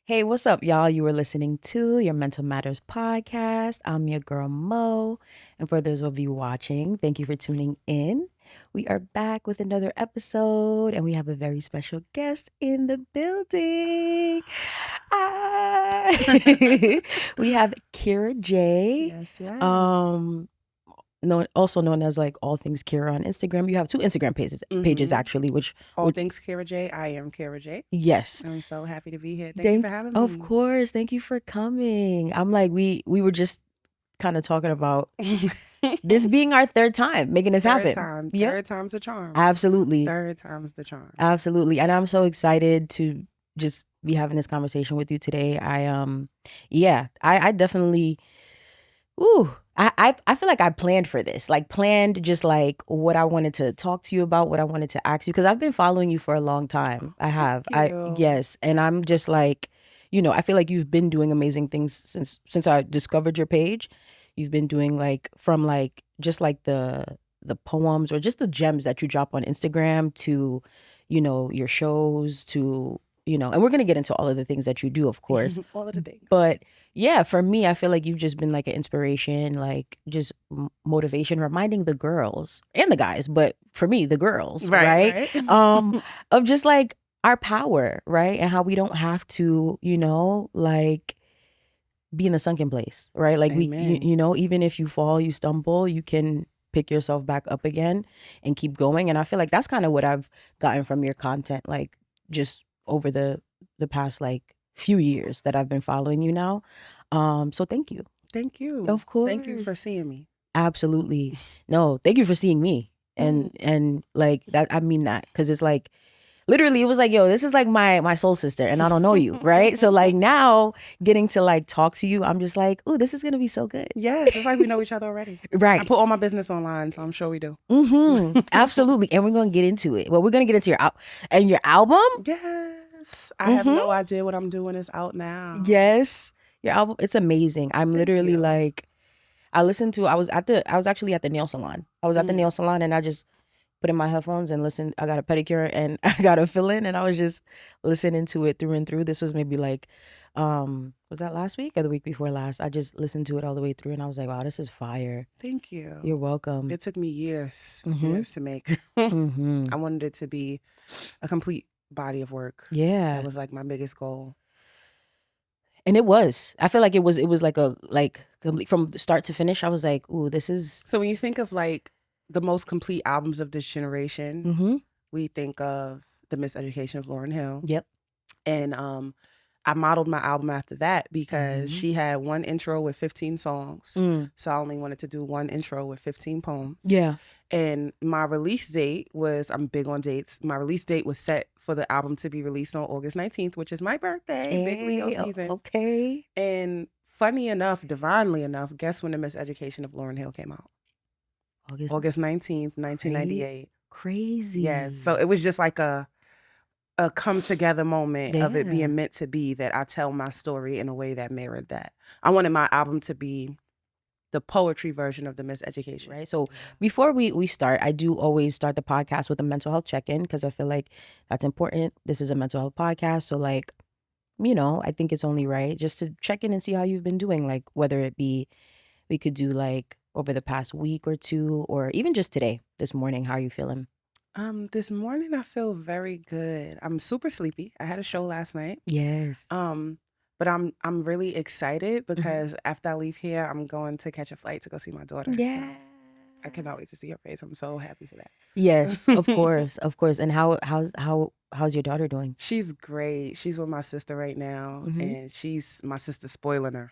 Hey, what's up, y'all? You are listening to your Mental Matters podcast. I'm your girl, Mo. And for those of you watching, thank you for tuning in. We are back with another episode, and we have a very special guest in the building. Ah. We have Kira J. Yes, yes. Also known as like All Things Kira on Instagram. You have two Instagram pages Mhm. actually, which All things Kira J. I am Kira J. yes. I'm so happy to be here. Thank you for having me. Of course. Thank you for coming. I'm like, we were just kind of talking about this being our third time making this Third happen. time. Yep. Third time's the charm. Absolutely. Third time's the charm. Absolutely. And I'm so excited to just be having this conversation with you today. I definitely I feel like I planned for this. Like planned just like what I wanted to talk to you about, what I wanted to ask you, because I've been following you for a long time. I have. Yes. And I'm just like, I feel like you've been doing amazing things since I discovered your page. You've been doing like from like just like the poems or just the gems that you drop on Instagram to, your shows to, and we're gonna get into all of the things that you do, of course. All of the things. But yeah, for me, I feel like you've just been like an inspiration, like just motivation, reminding the girls and the guys, but for me, the girls, right? Of just like our power, right? And how we don't have to, like be in a sunken place, right? Like Amen. even if you fall, you stumble, you can pick yourself back up again and keep going. And I feel like that's kind of what I've gotten from your content, like just over the past like few years that I've been following you now. So thank you. Thank you. Of course. Thank you for seeing me. Absolutely. No, thank you for seeing me. And like that, I mean that, because it's like literally it was like, yo, this is like my soul sister and I don't know you, right? So like now getting to like talk to you, I'm just like, oh, this is gonna be so good. Yes, it's like we know each other already. Right. I put all my business online, so I'm sure we do. Absolutely. And we're gonna get into it. Well, we're gonna get into your album. Yes. I have no idea what I'm doing. It's out now. Yes. Your album, it's amazing. I'm literally like, I was actually at the nail salon. I was at the nail salon and I just put in my headphones and listened. I got a pedicure and I got a fill-in and I was just listening to it through and through. This was maybe like, was that last week or the week before last? I just listened to it all the way through and I was like, wow, this is fire. Thank you. You're welcome. It took me years to make. I wanted it to be a complete body of work. Yeah. That was like my biggest goal. And it was. I feel like it was like a complete from start to finish. I was like, ooh, this is. So when you think of like the most complete albums of this generation, we think of The Miseducation of Lauryn Hill. Yep. And I modeled my album after that because she had one intro with 15 songs. So I only wanted to do one intro with 15 poems. Yeah. And my release date was, I'm big on dates. My release date was set for the album to be released on August 19th, which is my birthday. Big Leo season. Okay. And funny enough, divinely enough, guess when The Miseducation of Lauryn Hill came out? August 19th, 1998. Crazy. Yes. So it was just like a come together moment of it being meant to be, that I tell my story in a way that mirrored that. I wanted my album to be the poetry version of The Miseducation. Right. So before we start, I do always start the podcast with a mental health check-in because I feel like that's important. This is a mental health podcast. So like, I think it's only right just to check in and see how you've been doing. Like whether it be, we could do like over the past week or two, or even just today, this morning, how are you feeling? This morning I feel very good. I'm super sleepy. I had a show last night. Yes. But I'm really excited because after I leave here, I'm going to catch a flight to go see my daughter. Yeah. So I cannot wait to see her face. I'm so happy for that. Yes, of course, of course. And how's your daughter doing? She's great. She's with my sister right now, and she's my sister spoiling her.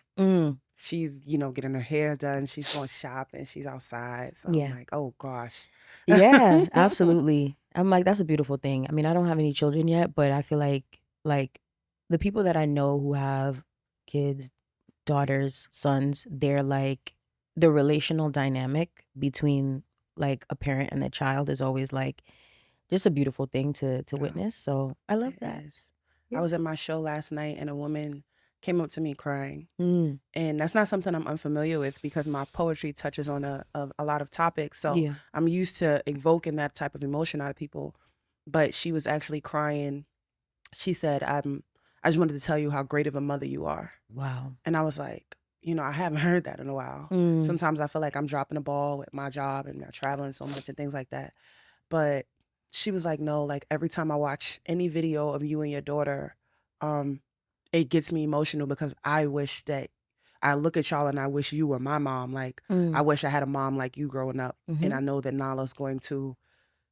She's, getting her hair done. She's going shopping. She's outside. So I'm like, oh gosh. Yeah, absolutely. I'm like, that's a beautiful thing. I mean, I don't have any children yet, but I feel like the people that I know who have kids, daughters, sons, they're like, the relational dynamic between like a parent and a child is always like just a beautiful thing to witness. So I love that. I was at my show last night and a woman came up to me crying. And that's not something I'm unfamiliar with because my poetry touches on a lot of topics. So I'm used to evoking that type of emotion out of people. But she was actually crying. She said, I just wanted to tell you how great of a mother you are. Wow. And I was like, I haven't heard that in a while. Sometimes I feel like I'm dropping the ball with my job and traveling so much and things like that. But she was like, no, like every time I watch any video of you and your daughter, it gets me emotional because I wish that I look at y'all and I wish you were my mom. Like, I wish I had a mom like you growing up. And I know that Nala's going to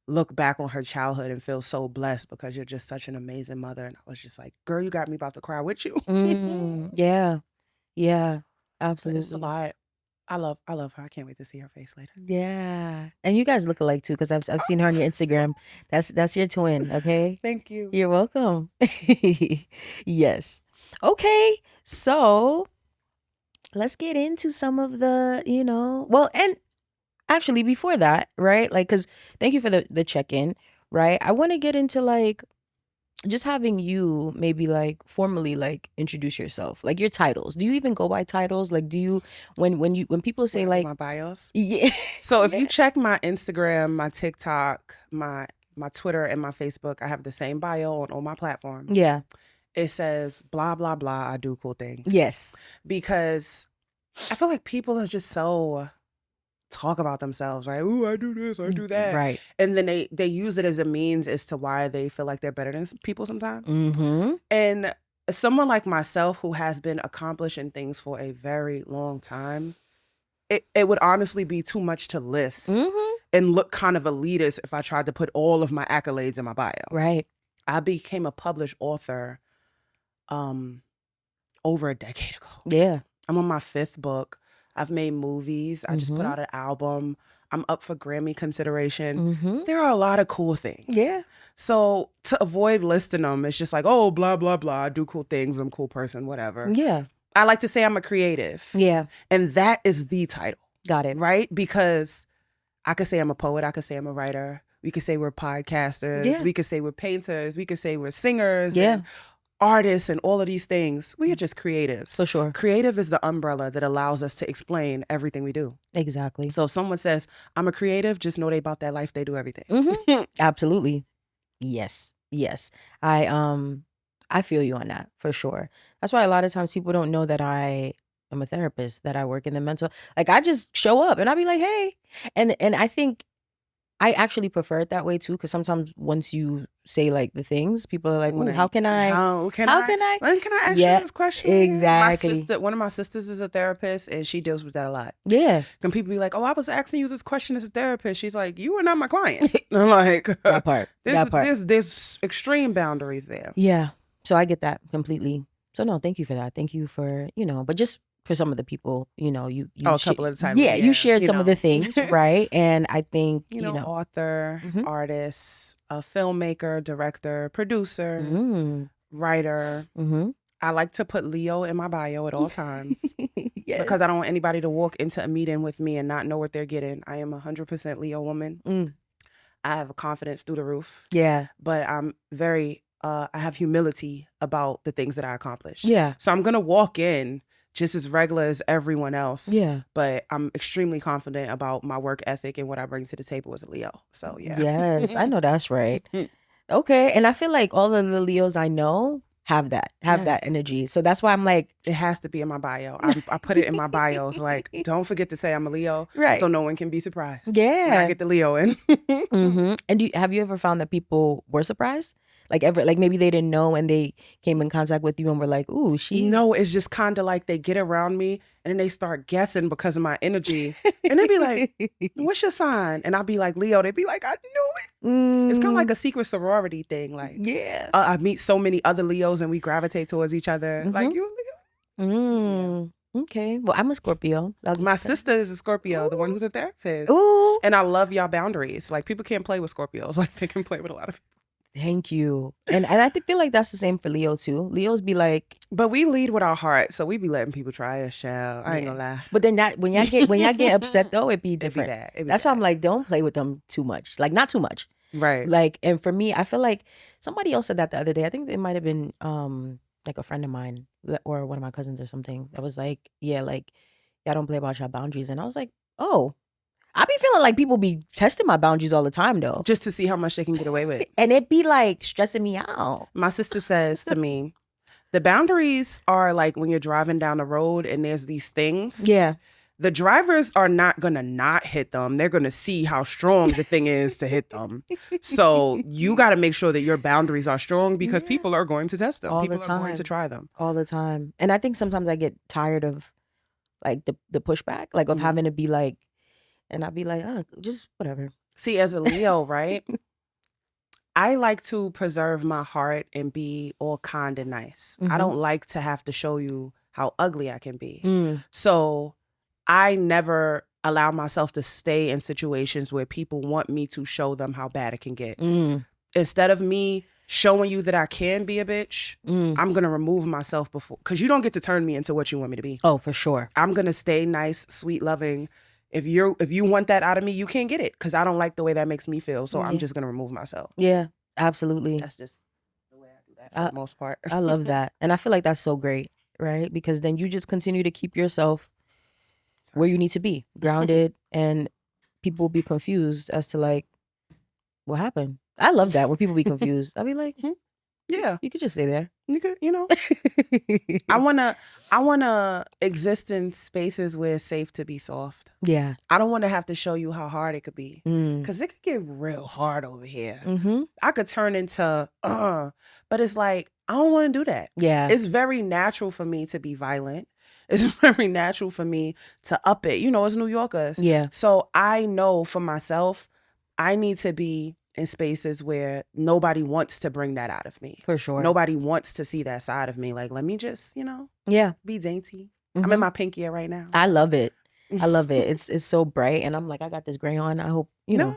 look back on her childhood and feel so blessed because you're just such an amazing mother. And I was just like, girl, you got me about to cry with you. Yeah. Yeah. Absolutely. It's a lot. I love her. I can't wait to see her face later. Yeah. And you guys look alike too, because I've seen her on your Instagram. That's your twin, okay? Thank you. You're welcome. Yes. Okay. So let's get into some of the, well, and actually before that, right? Like, because thank you for the check-in, right? I want to get into like just having you maybe like formally like introduce yourself, like your titles. Do you even go by titles? Like, do you when people say like my bios? Yeah. So if you check my Instagram, my TikTok, my Twitter, and my Facebook, I have the same bio on all my platforms. Yeah. It says blah blah blah. I do cool things. Yes. Because I feel like people are just so talk about themselves, right? Ooh, I do this, I do that. Right. And then they use it as a means as to why they feel like they're better than people sometimes. And someone like myself who has been accomplishing things for a very long time, it would honestly be too much to list and look kind of elitist if I tried to put all of my accolades in my bio. Right. I became a published author over a decade ago. Yeah. I'm on my 5th book. I've made movies. I just put out an album. I'm up for Grammy consideration. There are a lot of cool things. Yeah. So to avoid listing them, it's just like, oh, blah, blah, blah. I do cool things. I'm a cool person, whatever. Yeah. I like to say I'm a creative. Yeah. And that is the title. Got it. Right? Because I could say I'm a poet. I could say I'm a writer. We could say we're podcasters. Yeah. We could say we're painters. We could say we're singers. Yeah. And artists and all of these things. We are just creatives. For sure. Creative is the umbrella that allows us to explain everything we do. Exactly. So if someone says, I'm a creative, just know they about that life, they do everything. Absolutely. Yes. Yes. I feel you on that for sure. That's why a lot of times people don't know that I am a therapist, that I work in the mental, like I just show up and I'll be like, hey. And I think I actually prefer it that way too, because sometimes once you say like the things, people are like, "Ooh, how can I? When can I ask you this question?" Exactly. One of my sisters is a therapist, and she deals with that a lot. Yeah. Can people be like, "Oh, I was asking you this question as a therapist." She's like, "You are not my client." I'm like, that part. There's extreme boundaries there. Yeah. So I get that completely. So no, thank you for that. Thank you for but just for some of the people, you a couple of times. Yeah, you shared some of the things, right? And I think, author, artist, a filmmaker, director, producer, writer. I like to put Leo in my bio at all times. Yes. Because I don't want anybody to walk into a meeting with me and not know what they're getting. I am 100% Leo woman. I have a confidence through the roof. Yeah. But I'm very, I have humility about the things that I accomplish. Yeah. So I'm going to walk in just as regular as everyone else. Yeah. But I'm extremely confident about my work ethic and what I bring to the table as a Leo. So yeah. Yes, I know that's right. Okay. And I feel like all of the Leos I know have that energy. So that's why I'm like, it has to be in my bio. I put it in my bios. Like, don't forget to say I'm a Leo. Right. So no one can be surprised. Yeah. When I get the Leo in. And have you ever found that people were surprised? Like maybe they didn't know and they came in contact with you and were like, ooh, she's... No, it's just kind of like they get around me and then they start guessing because of my energy. And they be like, what's your sign? And I'll be like, Leo. They be like, I knew it. It's kind of like a secret sorority thing. Like, yeah. I meet so many other Leos and we gravitate towards each other. Like, you a Leo? Okay. Well, I'm a Scorpio. My sister is a Scorpio, the one who's a therapist. Ooh. And I love y'all boundaries. Like, people can't play with Scorpios. Like, they can play with a lot of people. Thank you. And I feel like that's the same for Leo too. Leos be like, but we lead with our heart, so we be letting people try us, child. I ain't gonna lie. But then when y'all get upset though, it be different. That's why I'm like, don't play with them too much. Like, not too much. Right. Like, and for me, I feel like somebody else said that the other day. I think it might have been like a friend of mine or one of my cousins or something that was like, yeah, like, y'all don't play about your boundaries. And I was like, oh. I be feeling like people be testing my boundaries all the time though. Just to see how much they can get away with. And it be like stressing me out. My sister says to me, The boundaries are like when you're driving down the road and there's these things. Yeah. The drivers are not going to not hit them. They're going to see how strong the thing is to hit them. So you got to make sure that your boundaries are strong because people are going to test them. People are going to try them. All the time. And I think sometimes I get tired of like the pushback, like of having to be like, and I'd be like, oh, just whatever. See, as a Leo, right? I like to preserve my heart and be all kind and nice. I don't like to have to show you how ugly I can be. So I never allow myself to stay in situations where people want me to show them how bad it can get. Instead of me showing you that I can be a bitch, I'm going to remove myself before, because you don't get to turn me into what you want me to be. Oh, for sure. I'm going to stay nice, sweet, loving. If you want that out of me, you can't get it because I don't like the way that makes me feel. So I'm just going to remove myself. Yeah, absolutely. That's just the way I do that for the most part. I love that. And I feel like that's so great, right? Because then you just continue to keep yourself where you need to be, grounded, and people will be confused as to like, what happened? I love that when people be confused. I'll be like, yeah, you could just stay there. You could, I wanna exist in spaces where it's safe to be soft. Yeah. I don't want to have to show you how hard it could be, because it could get real hard over here. I could turn into but it's like I don't want to do that. Yeah. It's very natural for me to be violent. It's very natural for me to up it. As New Yorkers. Yeah. So I know for myself, I need to be in spaces where nobody wants to bring that out of me. For sure. Nobody wants to see that side of me. Like, let me just, be dainty. I'm in my pink ear right now. I love it. I love it. It's so bright, and I'm like, I got this gray on. I hope No,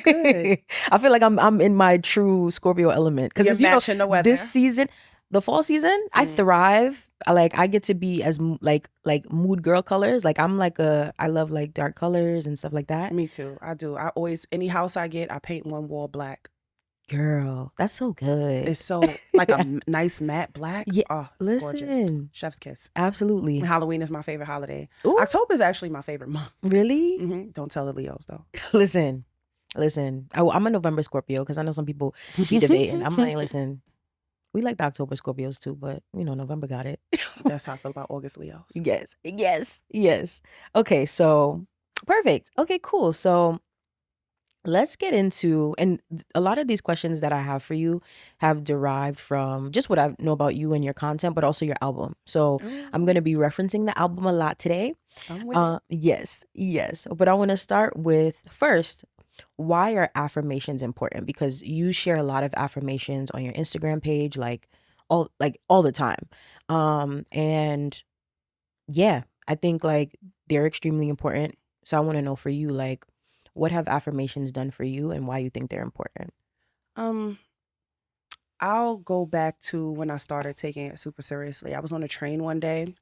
good. I feel like I'm in my true Scorpio element because matching the weather. This season, the fall season, I thrive. I get to be as like mood girl colors. Like I love like dark colors and stuff like that. Me too. I do. I always, any house I get, I paint one wall black. Girl, that's so good. It's so like a nice matte black. Yeah. Oh, it's gorgeous. Chef's kiss. Absolutely. And Halloween is my favorite holiday. Ooh. October is actually my favorite month. Really? Don't tell the Leos though. Listen. I'm a November Scorpio because I know some people be debating. I'm like, listen. We like the October Scorpios too, but November got it. That's how I feel about August Leos. Yes. Okay, so perfect. Okay, cool. So let's get into, and a lot of these questions that I have for you have derived from just what I know about you and your content, but also your album. So I'm going to be referencing the album a lot today. I'm with it. Yes. But I want to start with first, why are affirmations important? Because you share a lot of affirmations on your Instagram page, all the time. And yeah, I think like they're extremely important. So I want to know for you, like, what have affirmations done for you and why you think they're important? I'll go back to when I started taking it super seriously. I was on a train one day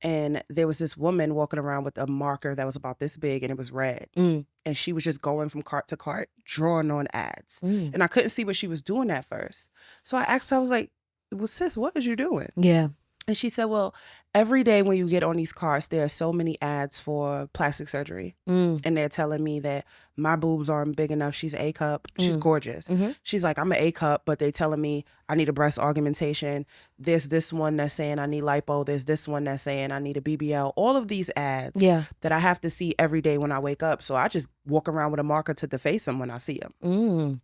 and there was this woman walking around with a marker that was about this big and it was red. And she was just going from cart to cart, drawing on ads. And I couldn't see what she was doing at first. So I asked her, I was like, well, sis, what is you doing? Yeah. And she said, well, every day when you get on these carts, there are so many ads for plastic surgery. And they're telling me that my boobs aren't big enough. She's A cup. She's gorgeous. She's like, I'm an A cup, but they telling me I need a breast augmentation. There's this one that's saying I need lipo. There's this one that's saying I need a BBL. All of these ads that I have to see every day when I wake up. So I just walk around with a marker to deface them when I see them.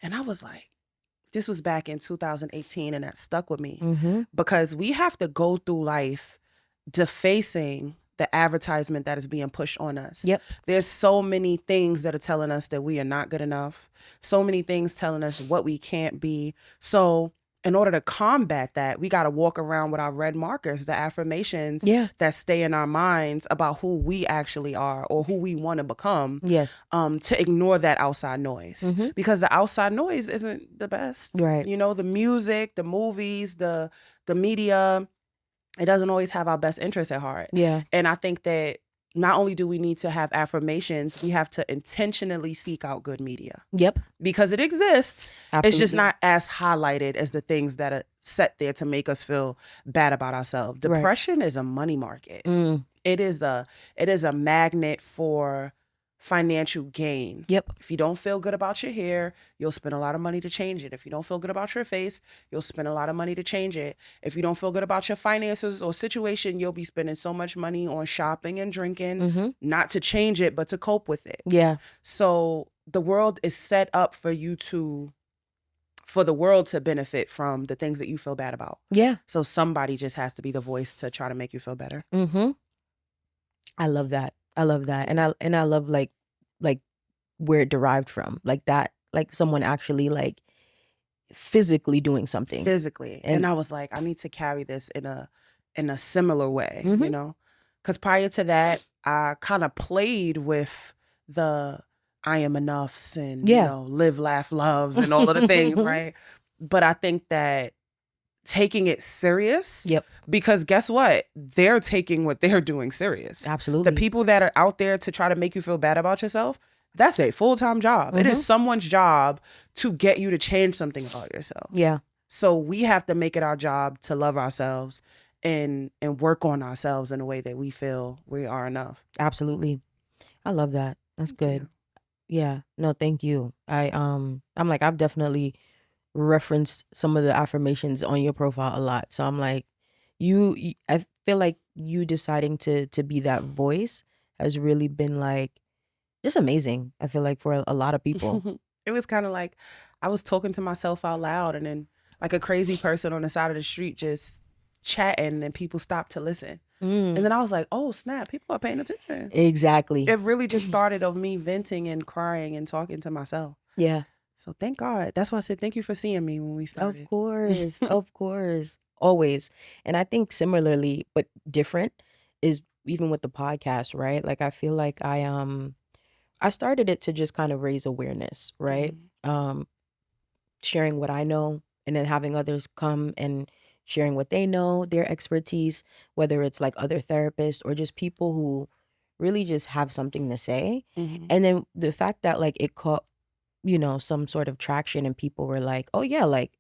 And I was like, this was back in 2018 and that stuck with me because we have to go through life defacing the advertisement that is being pushed on us. Yep. There's so many things that are telling us that we are not good enough. So many things telling us what we can't be. So in order to combat that, we got to walk around with our red markers, the affirmations that stay in our minds about who we actually are or who we want to become. Yes. To ignore that outside noise because the outside noise isn't the best. Right. The music, the movies, the media, it doesn't always have our best interests at heart. Yeah. And I think that not only do we need to have affirmations, we have to intentionally seek out good media. Yep. Because it exists. Absolutely. It's just not as highlighted as the things that are set there to make us feel bad about ourselves. Depression is a money market. It is a magnet for financial gain. Yep. If you don't feel good about your hair, you'll spend a lot of money to change it. If you don't feel good about your face, you'll spend a lot of money to change it. If you don't feel good about your finances or situation, you'll be spending so much money on shopping and drinking, not to change it, but to cope with it. Yeah. So the world is set up for the world to benefit from the things that you feel bad about. Yeah. So somebody just has to be the voice to try to make you feel better. I love that. And I love like where it derived from. Like that, like someone actually like physically doing something. Physically. And I was like, I need to carry this in a similar way, you know? Because prior to that, I kind of played with the I am enoughs and, you know, live, laugh, loves and all of the things, right? But I think that taking it serious, because guess what? They're taking what they're doing serious. Absolutely. The people that are out there to try to make you feel bad about yourself, that's a full-time job. It is someone's job to get you to change something about yourself. Yeah. So we have to make it our job to love ourselves and work on ourselves in a way that we feel we are enough. Absolutely. I love that. That's good. Yeah. No, thank you. I'm like, I've definitely referenced some of the affirmations on your profile a lot. So I'm like, I feel like you deciding to be that voice has really been like just amazing. I feel like for a lot of people. It was kind of like I was talking to myself out loud, and then like a crazy person on the side of the street just chatting, and people stopped to listen. And then I was like, oh snap, people are paying attention. Exactly. It really just started of me venting and crying and talking to myself. Yeah. So thank God. That's why I said thank you for seeing me when we started. Of course. Of course. Always. And I think similarly, but different, is even with the podcast, right? Like I feel like I started it to just kind of raise awareness, right? Sharing what I know, and then having others come and sharing what they know, their expertise, whether it's like other therapists or just people who really just have something to say. And then the fact that like it caught, you know, some sort of traction and people were like, oh yeah, like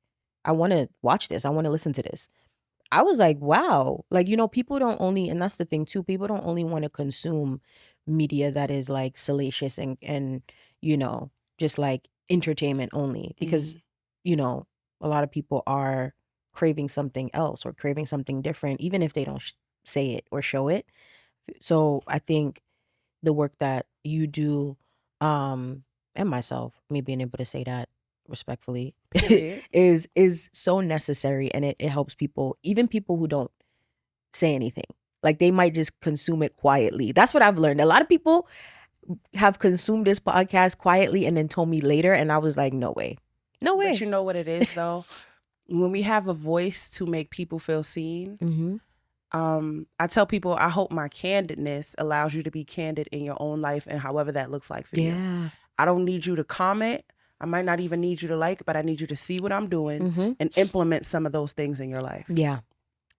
I want to watch this. I want to listen to this. I was like, wow. Like, you know, people don't only, and that's the thing too, people don't only want to consume media that is like salacious and, you know, just like entertainment only, because, you know, a lot of people are craving something else or craving something different, even if they don't say it or show it. So I think the work that you do, and myself, me being able to say that respectfully, is so necessary, and it helps people, even people who don't say anything. Like they might just consume it quietly. That's what I've learned. A lot of people have consumed this podcast quietly and then told me later, and I was like, no way. No way. But you know what it is though? When we have a voice to make people feel seen, I tell people, I hope my candidness allows you to be candid in your own life and however that looks like for you. I don't need you to comment. I might not even need you to like, but I need you to see what I'm doing and implement some of those things in your life. Yeah.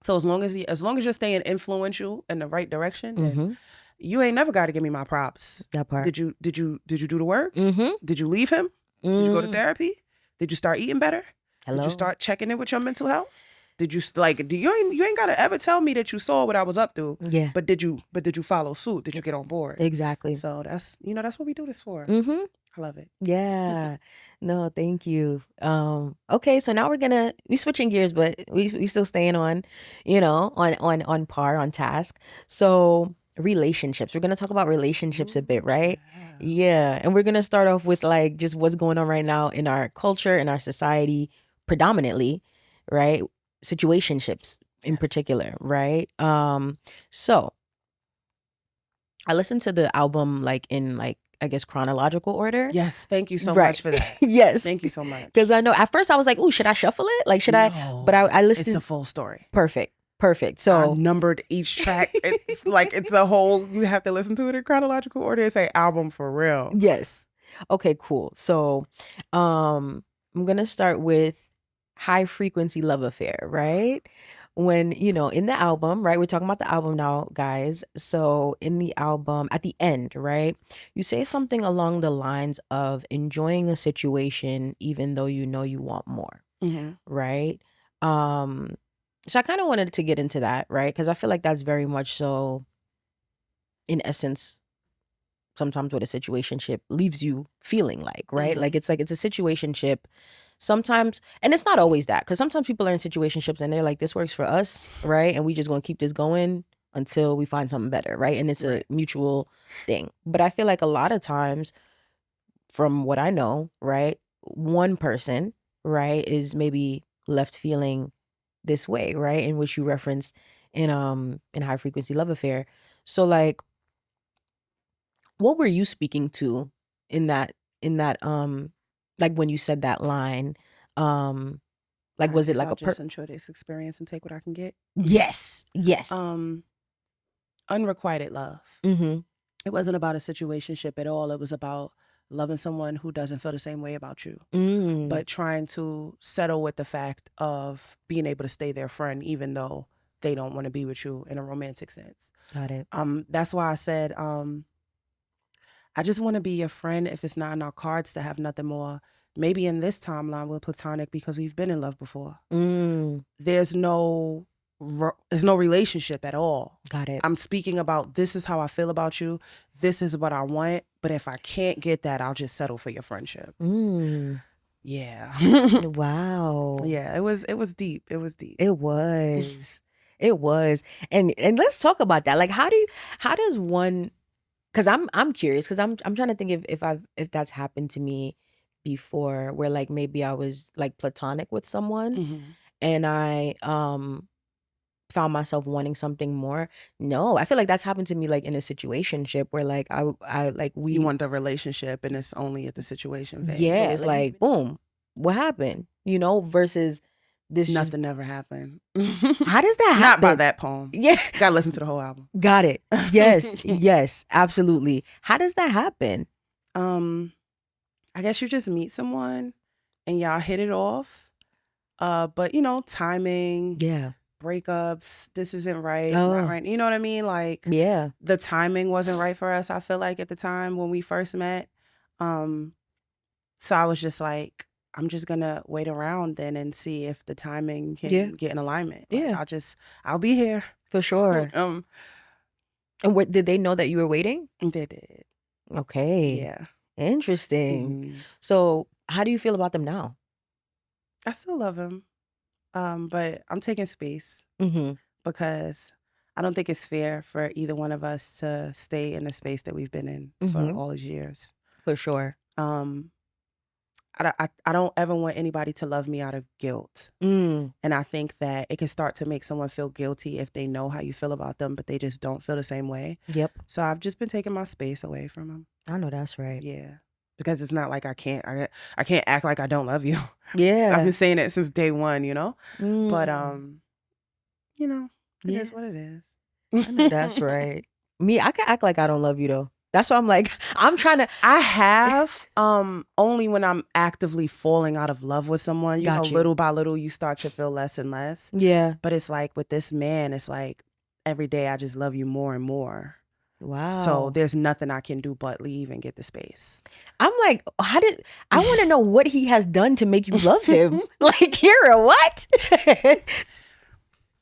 So as long as you're staying influential in the right direction, then you ain't never got to give me my props. That part. Did you do the work? Did you leave him? Did you go to therapy? Did you start eating better? Hello? Did you start checking in with your mental health? Did you you ain't gotta ever tell me that you saw what I was up to. Yeah. But did you follow suit? Did you get on board? Exactly. So that's what we do this for. I love it. Yeah. No, thank you. Okay, so now we switching gears, but we still staying on, you know, on par, on task. So relationships. We're gonna talk about relationships a bit, right? Yeah. And we're gonna start off with like just what's going on right now in our culture, in our society, predominantly, right? Situationships in particular, right? So I listened to the album like in like, I guess, chronological order. Yes, thank you so much for that. Yes. Thank you so much. Because I know at first I was like, "Ooh, should I shuffle it? Like, should I?" But I listened. It's a full story. Perfect. So I numbered each track. It's like it's a whole. You have to listen to it in chronological order. It's an album for real. Yes. Okay. Cool. So, I'm gonna start with High Frequency Love Affair, right? When, you know, in the album, right? We're talking about the album now, guys. So in the album, at the end, right? You say something along the lines of enjoying a situation even though you know you want more, right? So I kind of wanted to get into that, right? Because I feel like that's very much so, in essence, sometimes what a situationship leaves you feeling like, right? Like it's a situationship sometimes, and it's not always that, because sometimes people are in situationships and they're like, this works for us, right? And we just gonna keep this going until we find something better, right? And it's a mutual thing. But I feel like a lot of times, from what I know, right, one person, right, is maybe left feeling this way, right, in which you referenced in High Frequency Love Affair. So like, what were you speaking to in that like when you said that line? Like, was it like I'll just enjoy this experience and take what I can get? Yes. Unrequited love. It wasn't about a situationship at all. It was about loving someone who doesn't feel the same way about you, but trying to settle with the fact of being able to stay their friend even though they don't want to be with you in a romantic sense. Got it. That's why I said I just want to be your friend if it's not in our cards to have nothing more. Maybe in this timeline we're platonic because we've been in love before. There's no relationship at all. Got it. I'm speaking about, this is how I feel about you. This is what I want. But if I can't get that, I'll just settle for your friendship. Yeah. Wow. Yeah, it was deep. It was deep. It was. It was. And let's talk about that. Like, how does one, because I'm curious, because I'm trying to think if that's happened to me before, where like maybe I was like platonic with someone and I found myself wanting something more. No, I feel like that's happened to me like in a situationship where like I like we you want the relationship and it's only at the situation phase. Yeah, it's like boom, what happened? You know, versus this nothing never happened. How does that happen? Not by that poem. Yeah. You gotta listen to the whole album. Got it. Yes, yes, absolutely. How does that happen? I guess you just meet someone and y'all hit it off. But you know, timing. Yeah. Breakups, this isn't right, not right. You know what I mean? Like, yeah, the timing wasn't right for us, I feel like, at the time when we first met. So I was just like, I'm just gonna wait around then and see if the timing can get in alignment. Like, I'll be here. For sure. And what, did they know that you were waiting? They did. Okay. Yeah. Interesting. So how do you feel about them now? I still love them. But I'm taking space because I don't think it's fair for either one of us to stay in the space that we've been in for all these years. For sure. I don't ever want anybody to love me out of guilt. And I think that it can start to make someone feel guilty if they know how you feel about them, but they just don't feel the same way. Yep. So I've just been taking my space away from them. I know that's right. Yeah. Because it's not like I can't act like I don't love you. Yeah. I've been saying it since day one, you know? But, you know, it is what it is. I know that's right. Me, I can act like I don't love you though. That's why I'm like, I'm trying to. I have, only when I'm actively falling out of love with someone, you know, little by little, you start to feel less and less. Yeah. But it's like with this man, it's like every day I just love you more and more. Wow. So there's nothing I can do but leave and get the space. I'm like, I want to know what he has done to make you love him. Like, Kira, what?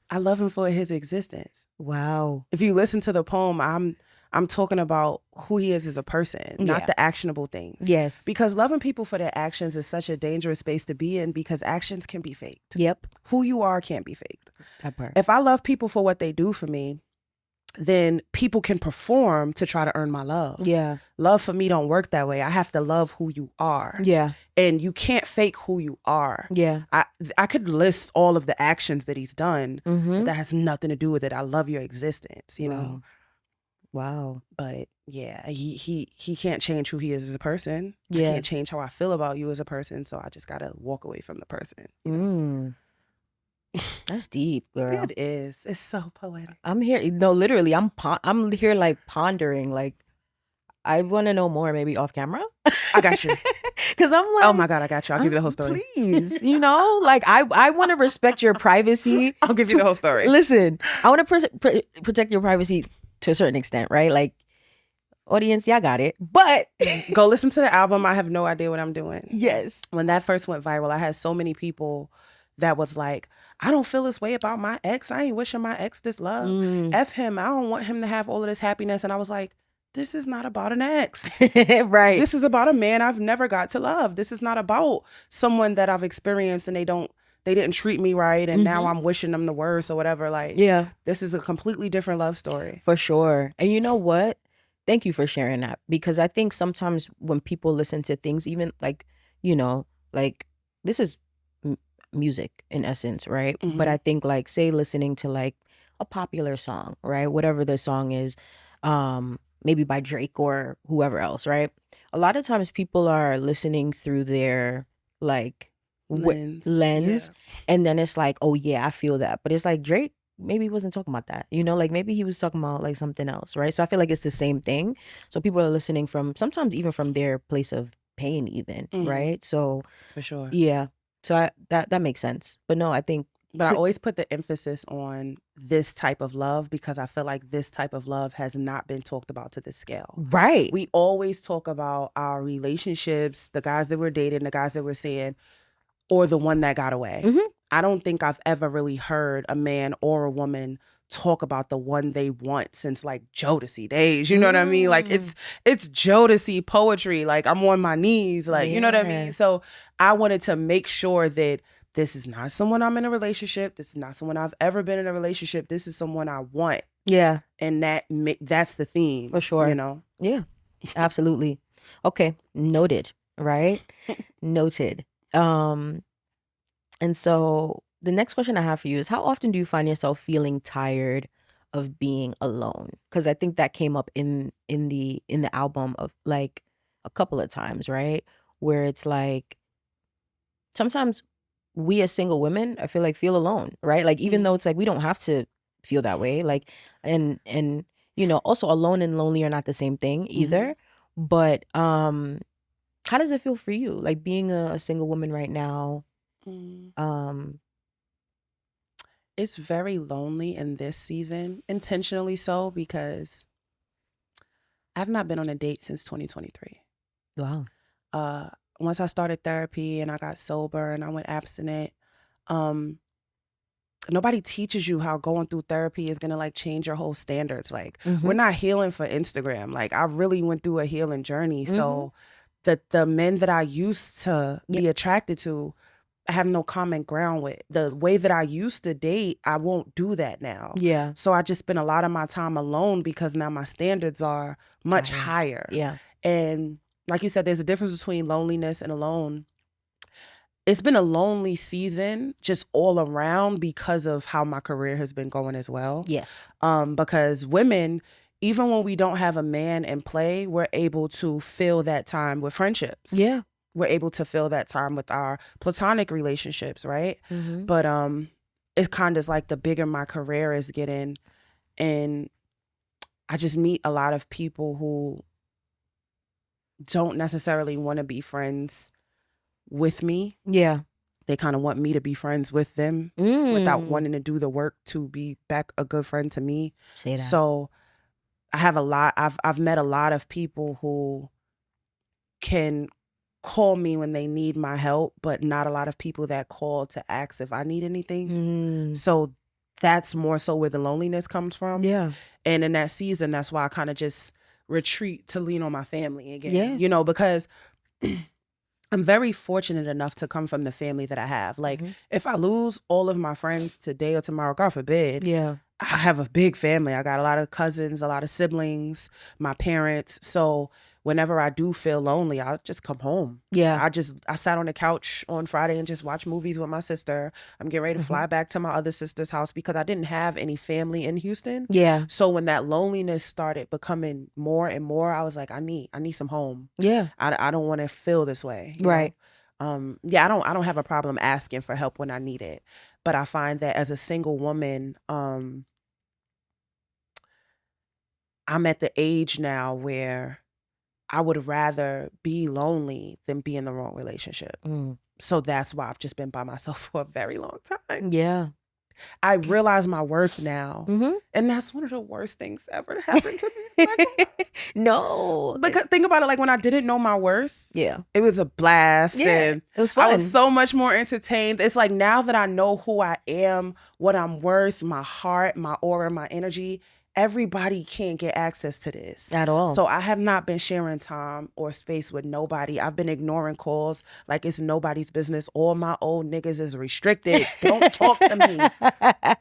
I love him for his existence. Wow. If you listen to the poem, I'm talking about who he is as a person, not the actionable things. Yes. Because loving people for their actions is such a dangerous space to be in, because actions can be faked. Yep. Who you are can't be faked. That part. If I love people for what they do for me, then people can perform to try to earn my love. Yeah. Love for me don't work that way. I have to love who you are. Yeah. And you can't fake who you are. Yeah. I could list all of the actions that he's done, but that has nothing to do with it. I love your existence, you know? Wow. But yeah, he can't change who he is as a person. Yeah. I can't change how I feel about you as a person. So I just gotta walk away from the person. You know? That's deep, girl. It is. It's so poetic. I'm here. No, literally, I'm here like pondering. Like, I want to know more, maybe off camera. I got you. Because I'm like, oh my God, I got you. I'll give you the whole story. Please, you know, like I want to respect your privacy. I'll give you the whole story. Listen, I want to protect your privacy to a certain extent, right? Like, audience, y'all got it. But go listen to the album. I have no idea what I'm doing. Yes. When that first went viral, I had so many people that was like, I don't feel this way about my ex. I ain't wishing my ex this love. F him. I don't want him to have all of this happiness. And I was like, this is not about an ex. Right. This is about a man I've never got to love. This is not about someone that I've experienced and they didn't treat me right and now I'm wishing them the worst or whatever. Like, yeah, this is a completely different love story. For sure. And you know what? Thank you for sharing that, because I think sometimes when people listen to things, even like, like this is music in essence, right? But I think like, say listening to like a popular song, right? Whatever the song is, maybe by Drake or whoever else, right? A lot of times people are listening through their like lens. Yeah. And then it's like, oh yeah, I feel that. But it's like Drake maybe he wasn't talking about that, like maybe he was talking about like something else, right? So I feel like it's the same thing. So people are listening from sometimes even from their place of pain even, right? So for sure. Yeah. So that makes sense. But no, I think But I always put the emphasis on this type of love because I feel like this type of love has not been talked about to this scale. Right. We always talk about our relationships, the guys that we're dating, the guys that we're seeing, or the one that got away. I don't think I've ever really heard a man or a woman talk about the one they want since like Jodeci days. You know what I mean? Like it's Jodeci poetry. Like I'm on my knees. Like, you know what I mean? So I wanted to make sure that this is not someone I'm in a relationship. This is not someone I've ever been in a relationship. This is someone I want. Yeah. And that's the theme. For sure. Yeah, absolutely. Okay. Noted. Right? Noted. And so the next question I have for you is, how often do you find yourself feeling tired of being alone? Because I think that came up in the album of like a couple of times, right? Where it's like sometimes we as single women, I feel like feel alone, right? Like even though it's like we don't have to feel that way, like and also alone and lonely are not the same thing either. But how does it feel for you, like being a single woman right now? It's very lonely in this season, intentionally so, because I've not been on a date since 2023. Wow. Once I started therapy and I got sober and I went abstinent, nobody teaches you how going through therapy is gonna like change your whole standards. Like we're not healing for Instagram. Like I really went through a healing journey. So the men that I used to be attracted to, I have no common ground with. The way that I used to date, I won't do that now. Yeah. So I just spend a lot of my time alone because now my standards are much higher. Yeah. And like you said, there's a difference between loneliness and alone. It's been a lonely season just all around because of how my career has been going as well. Yes. Because women, even when we don't have a man in play, we're able to fill that time with friendships. Yeah. We're able to fill that time with our platonic relationships, right? But it's kind of like the bigger my career is getting, and I just meet a lot of people who don't necessarily want to be friends with me. Yeah. They kind of want me to be friends with them without wanting to do the work to be back a good friend to me. Say that. So I have I've met a lot of people who can call me when they need my help, but not a lot of people that call to ask if I need anything. So that's more so where the loneliness comes from. Yeah. And in that season, that's why I kind of just retreat to lean on my family again. Yeah. Because I'm very fortunate enough to come from the family that I have. Like if I lose all of my friends today or tomorrow, God forbid, I have a big family. I got a lot of cousins, a lot of siblings, my parents. So whenever I do feel lonely, I'll just come home. Yeah. I sat on the couch on Friday and just watched movies with my sister. I'm getting ready to fly back to my other sister's house because I didn't have any family in Houston. Yeah. So when that loneliness started becoming more and more, I was like, I need some home. Yeah. I don't want to feel this way. Right. Yeah, I don't have a problem asking for help when I need it. But I find that as a single woman, I'm at the age now where I would rather be lonely than be in the wrong relationship. So that's why I've just been by myself for a very long time. Yeah. I realize my worth now. And that's one of the worst things ever to happen to me. No. Because think about it, like when I didn't know my worth, it was a blast. Yeah, and it was fun. I was so much more entertained. It's like now that I know who I am, what I'm worth, my heart, my aura, my energy, everybody can't get access to this at all. So I have not been sharing time or space with nobody. I've been ignoring calls like it's nobody's business. All my old niggas is restricted. Don't talk to me.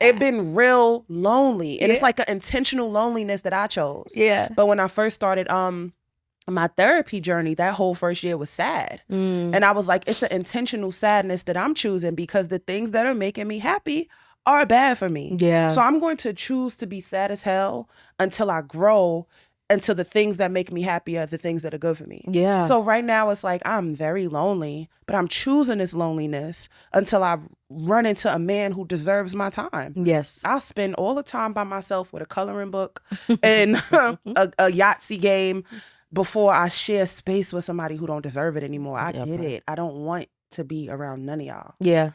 It's been real lonely. And it's like an intentional loneliness that I chose. Yeah. But when I first started my therapy journey, that whole first year was sad. And I was like, it's an intentional sadness that I'm choosing because the things that are making me happy are bad for me. Yeah. So I'm going to choose to be sad as hell until I grow into the things that make me happy are the things that are good for me. Yeah. So right now it's like I'm very lonely, but I'm choosing this loneliness until I run into a man who deserves my time. Yes. I'll spend all the time by myself with a coloring book and a Yahtzee game before I share space with somebody who don't deserve it anymore. I get it. I don't want to be around none of y'all. Yeah,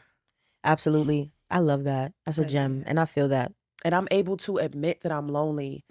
absolutely. I love that. That's a gem. And I feel that. And I'm able to admit that I'm lonely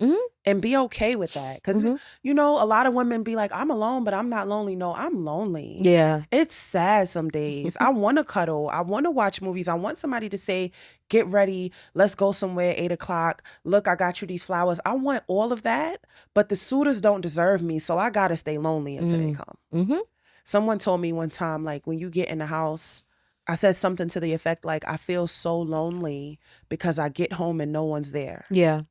and be okay with that. Because, you know, a lot of women be like, I'm alone, but I'm not lonely. No, I'm lonely. Yeah. It's sad some days. I want to cuddle. I want to watch movies. I want somebody to say, get ready. Let's go somewhere at 8 o'clock. Look, I got you these flowers. I want all of that. But the suitors don't deserve me. So I got to stay lonely until they come. Someone told me one time, like, when you get in the house, I said something to the effect like, I feel so lonely because I get home and no one's there. Yeah.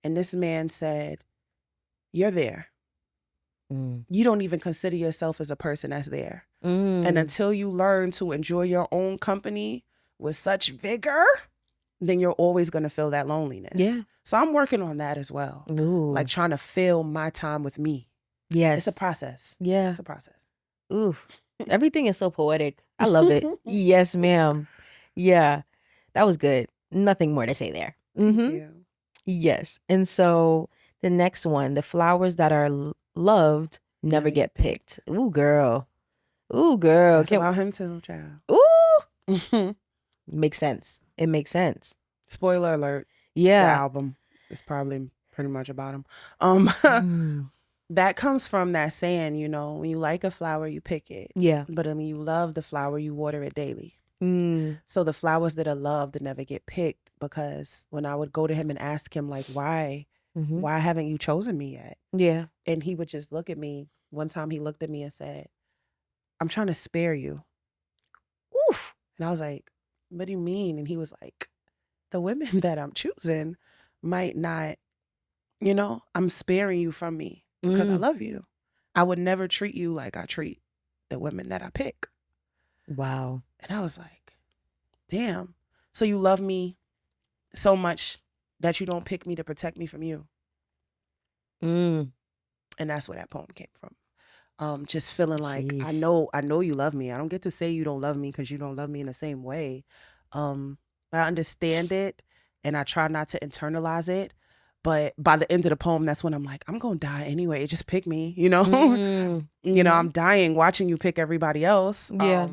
And this man said, you're there. You don't even consider yourself as a person that's there. And until you learn to enjoy your own company with such vigor, then you're always going to feel that loneliness. Yeah. So I'm working on that as well. Ooh. Like trying to fill my time with me. Yes. It's a process. Yeah. It's a process. Ooh. Everything is so poetic. I love it. Yes, ma'am. Yeah. That was good. Nothing more to say there. Yeah. Yes. And so the next one, the flowers that are loved never get picked. Ooh, girl. Ooh, girl. That's about him too, child. Ooh. Makes sense. It makes sense. Spoiler alert. Yeah. The album is probably pretty much about him. That comes from that saying, you know, when you like a flower, you pick it. Yeah. But when you love the flower, you water it daily. So the flowers that are loved never get picked, because when I would go to him and ask him, like, why haven't you chosen me yet? Yeah. And he would just look at me. One time he looked at me and said, I'm trying to spare you. Oof. And I was like, what do you mean? And he was like, the women that I'm choosing might not, you know, I'm sparing you from me. Because I love you. I would never treat you like I treat the women that I pick. Wow. And I was like, damn. So you love me so much that you don't pick me to protect me from you. And that's where that poem came from. Just feeling like, I know you love me. I don't get to say you don't love me because you don't love me in the same way. But I understand it and I try not to internalize it. But by the end of the poem, that's when I'm like, I'm going to die anyway. Just pick me, you know? You know, I'm dying watching you pick everybody else. Yeah.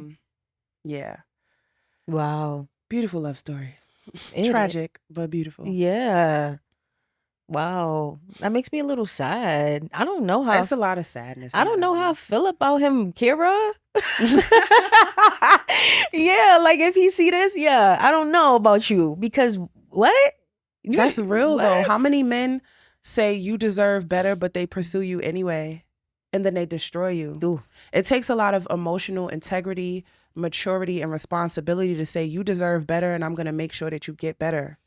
Yeah. Wow. Beautiful love story. Tragic, but beautiful. Yeah. Wow. That makes me a little sad. I don't know how. That's a lot of sadness. I don't know how I feel about him, Kira. Yeah, like if he see this, yeah. I don't know about you because what? That's real though. How many men say you deserve better, but they pursue you anyway, and then they destroy you? Ooh. It takes a lot of emotional integrity, maturity, and responsibility to say you deserve better, and I'm going to make sure that you get better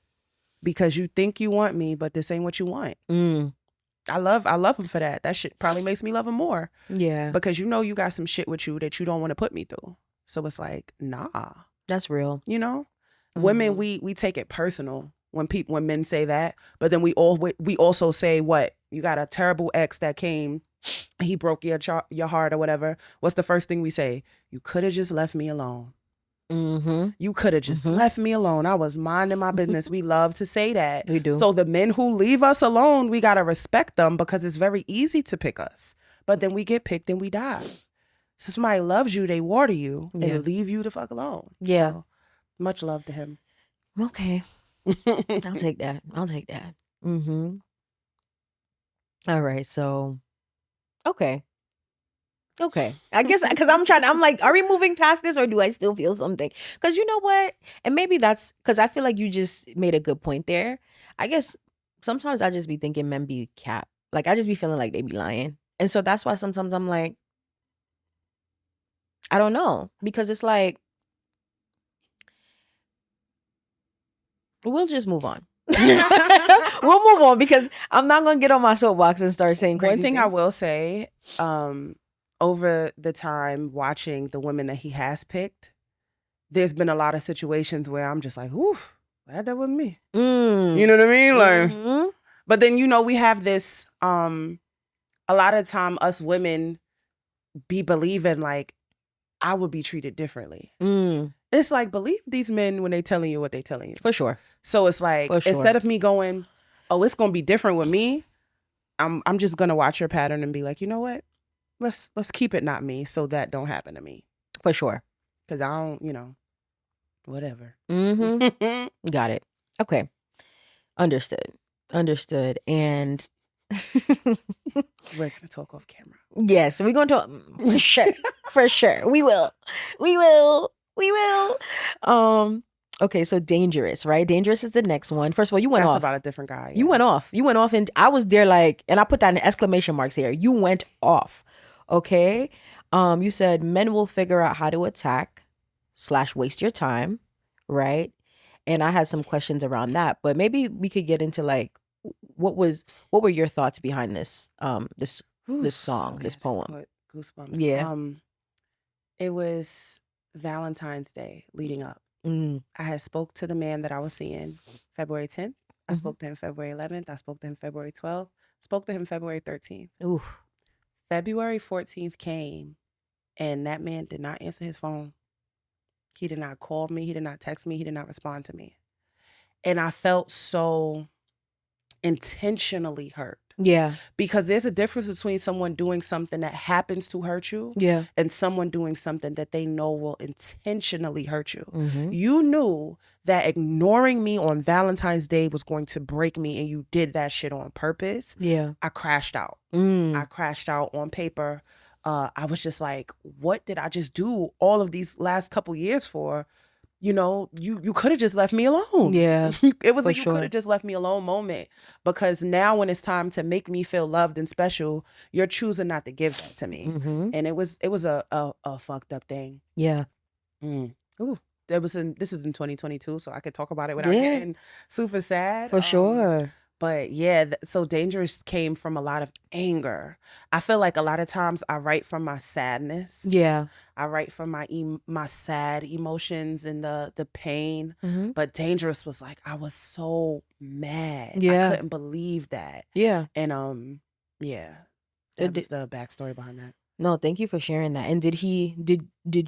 because you think you want me, but this ain't what you want. I love him for that. That shit probably makes me love him more. Yeah. Because you know you got some shit with you that you don't want to put me through. So it's like, nah. That's real. You know? Women, we take it personal when men say that, but then we also say, what, you got a terrible ex that came, he broke your heart or whatever. What's the first thing we say? You could have just left me alone. You could have just left me alone. I was minding my business. We love to say that. We do. So the men who leave us alone, we got to respect them because it's very easy to pick us, but then we get picked and we die. So somebody loves you, they water you and leave you the fuck alone. Yeah. So, much love to him. Okay. I'll take that. All right. So, okay. I guess because I'm like, are we moving past this or do I still feel something? Because you know what? And maybe that's because I feel like you just made a good point there. I guess sometimes I just be thinking men be cap. Like, I just be feeling like they be lying. And so that's why sometimes I'm like, I don't know. Because it's like, we'll just move on. We'll move on because I'm not going to get on my soapbox and start saying crazy One thing things. I will say, over the time watching the women that he has picked, there's been a lot of situations where I'm just like, ooh, glad that wasn't me. You know what I mean? Like, but then, you know, we have this, a lot of time us women be believing like I would be treated differently. It's like, believe these men when they telling you what they telling you. For sure. So it's like, instead of me going, oh, it's going to be different with me, I'm just going to watch your pattern and be like, you know what? Let's keep it not me so that don't happen to me. For sure. Because I don't, you know, whatever. Got it. Okay. Understood. And we're going to talk off camera. Yes, we're going to for sure. For sure. We will. Okay, so Dangerous, right? Dangerous is the next one. First of all, you went off. That's about a different guy. Yeah. You went off, and I was there like, and I put that in exclamation marks here. You went off. Okay. You said men will figure out how to attack / waste your time, right? And I had some questions around that, but maybe we could get into like, what were your thoughts behind this song, this poem? Goosebumps. Yeah. It was Valentine's Day leading up. I had spoke to the man that I was seeing February 10th. I spoke to him February 11th. I spoke to him February 12th. Spoke to him February 13th. Ooh. February 14th came, and that man did not answer his phone. He did not call me. He did not text me. He did not respond to me. And I felt so intentionally hurt. Yeah. Because there's a difference between someone doing something that happens to hurt you and someone doing something that they know will intentionally hurt you. You knew that ignoring me on Valentine's Day was going to break me, and you did that shit on purpose. Yeah. I crashed out. I crashed out on paper. I was just like, what did I just do all of these last couple years for? You know, you could have just left me alone. Yeah. It was you could have just left me alone moment, because now when it's time to make me feel loved and special, you're choosing not to give that to me. And it was a fucked up thing. Yeah. Ooh. This is in 2022, so I could talk about it without getting super sad. For sure. But yeah, so Dangerous came from a lot of anger. I feel like a lot of times I write from my sadness. Yeah. I write from my sad emotions and the pain. But Dangerous was like, I was so mad. Yeah. I couldn't believe that. Yeah. And yeah, that was the backstory behind that. No, thank you for sharing that. And did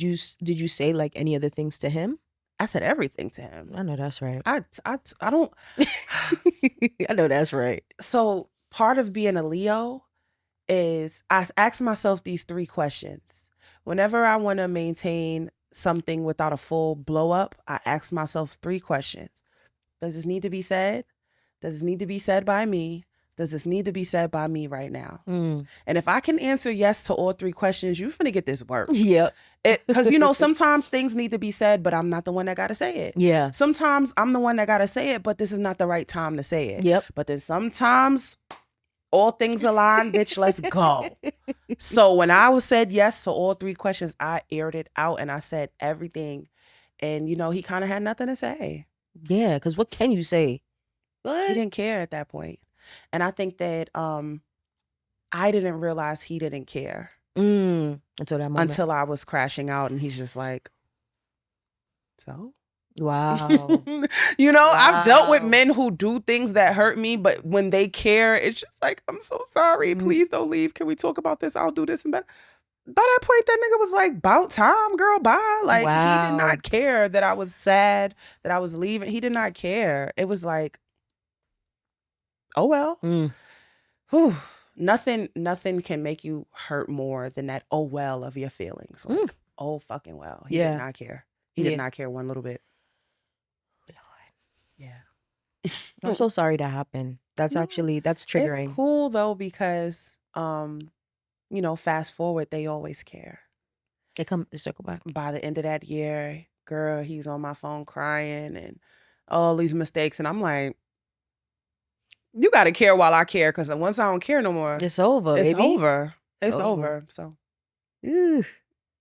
you say like any other things to him? I said everything to him. I know that's right. I don't. I know that's right. So part of being a Leo is I ask myself these 3 questions. Whenever I want to maintain something without a full blow up, I ask myself 3 questions. Does this need to be said? Does this need to be said by me? Does this need to be said by me right now? And if I can answer yes to all 3 questions, you're finna get this work. Yep. Because, you know, sometimes things need to be said, but I'm not the one that got to say it. Yeah. Sometimes I'm the one that got to say it, but this is not the right time to say it. Yep. But then sometimes all things align, bitch, let's go. So when I said yes to all 3 questions, I aired it out and I said everything. And, you know, he kind of had nothing to say. Yeah, because what can you say? What? He didn't care at that point. And I think that I didn't realize he didn't care until that moment. Until I was crashing out, and he's just like, so? Wow. You know, I've dealt with men who do things that hurt me, but when they care, it's just like, I'm so sorry. Please don't leave. Can we talk about this? I'll do this and that. By that point, that nigga was like, about time, girl, bye. Like, he did not care that I was sad, that I was leaving. He did not care. It was like, oh, well. Whew. Nothing can make you hurt more than that oh, well of your feelings. Like, oh, fucking well. He did not care. He did not care one little bit. Yeah. I'm so sorry that happened. That's triggering. It's cool, though, because, you know, fast forward, they always care. They circle back. By the end of that year, girl, he's on my phone crying and all these mistakes. And I'm like, You gotta care while I care, because once I don't care no more, it's over, it's baby. over. It's over. So, ooh,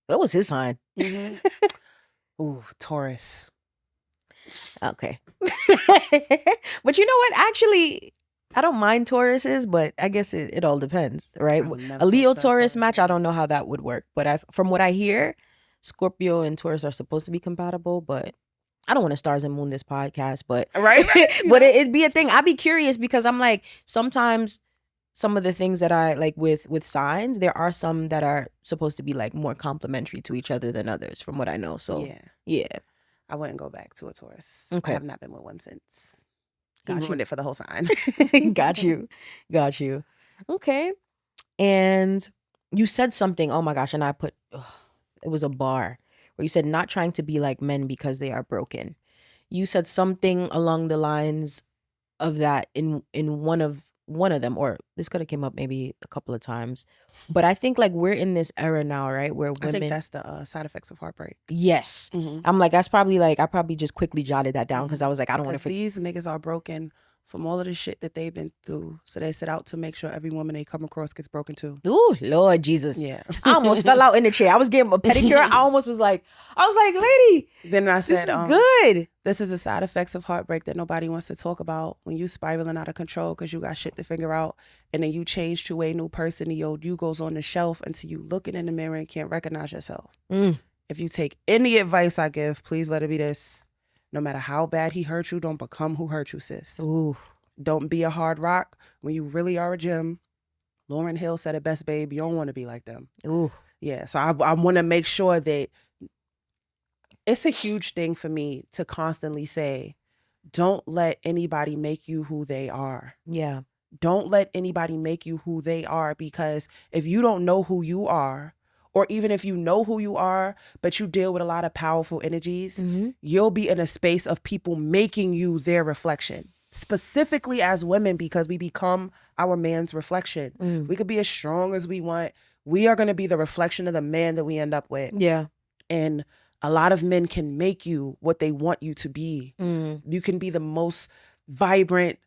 what was his sign? Ooh, Taurus. Okay. But you know what? Actually, I don't mind Tauruses, but I guess it all depends, right? A Leo Taurus match, I don't know how that would work. But from what I hear, Scorpio and Taurus are supposed to be compatible, but I don't want to stars and moon this podcast, but right. But it'd be a thing. I'd be curious because I'm like, sometimes some of the things that I like with signs, there are some that are supposed to be like more complementary to each other than others, from what I know. So yeah. I wouldn't go back to a Taurus. Okay. I have not been with one since. He ruined it for the whole sign. Got you. Okay. And you said something, oh my gosh, and I put, it was a bar where you said not trying to be like men because they are broken. You said something along the lines of that in one of them, or this could have came up maybe a couple of times, but I think like we're in this era now, right, where women, I think that's the side effects of heartbreak. Yes. I'm like, that's probably like, I probably just quickly jotted that down because I was like, I don't want to these niggas are broken from all of the shit that they've been through, so they set out to make sure every woman they come across gets broken too. Ooh, Lord Jesus. Yeah. I almost fell out in the chair. I was getting a pedicure. I was like, lady, then I said, this is good. This is the side effects of heartbreak that nobody wants to talk about. When you spiraling out of control because you got shit to figure out, and then you change to a new person, the old you goes on the shelf until you looking in the mirror and can't recognize yourself. If you take any advice I give, please let it be this. No matter how bad he hurt you, don't become who hurt you, sis. Ooh. Don't be a hard rock when you really are a gem. Lauryn Hill said it best, babe. You don't want to be like them. Ooh. Yeah, so I want to make sure that it's a huge thing for me to constantly say, don't let anybody make you who they are. Yeah. Don't let anybody make you who they are, because if you don't know who you are, or even if you know who you are, but you deal with a lot of powerful energies, you'll be in a space of people making you their reflection. Specifically as women, because we become our man's reflection. We could be as strong as we want. We are going to be the reflection of the man that we end up with. Yeah. And a lot of men can make you what they want you to be. You can be the most vibrant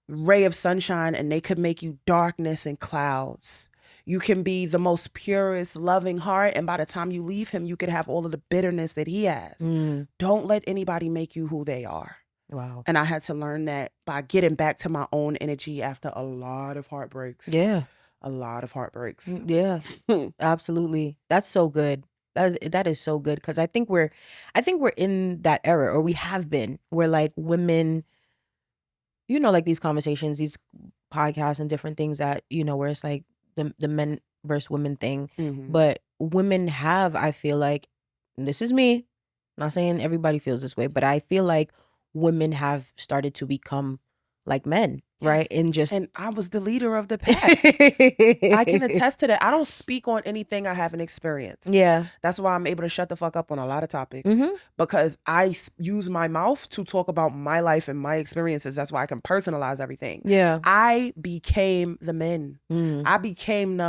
ray of sunshine, and they could make you darkness and clouds. You can be the most purest, loving heart, and by the time you leave him, you could have all of the bitterness that he has. Don't let anybody make you who they are. Wow. And I had to learn that by getting back to my own energy after a lot of heartbreaks. Yeah. A lot of heartbreaks. Yeah. Absolutely. That's so good. That is so good, because I think we're in that era, or we have been, where like women, you know, like these conversations, these podcasts and different things that, you know, where it's like the men versus women thing. But women have, I feel like, and this is me, not saying everybody feels this way, but I feel like women have started to become like men, right? And I was the leader of the pack. I can attest to that. I don't speak on anything I haven't experienced. Yeah. That's why I'm able to shut the fuck up on a lot of topics, because I use my mouth to talk about my life and my experiences. That's why I can personalize everything. Yeah. I became the men. I became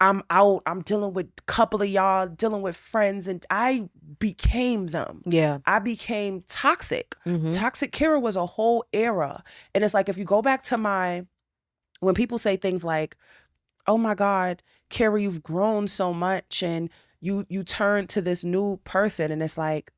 I'm out, I'm dealing with a couple of y'all, dealing with friends, and I became them. Yeah. I became toxic. Toxic Kara was a whole era. And it's like, if you go back to when people say things like, oh my God, Kara, you've grown so much, and you turned to this new person. And it's like,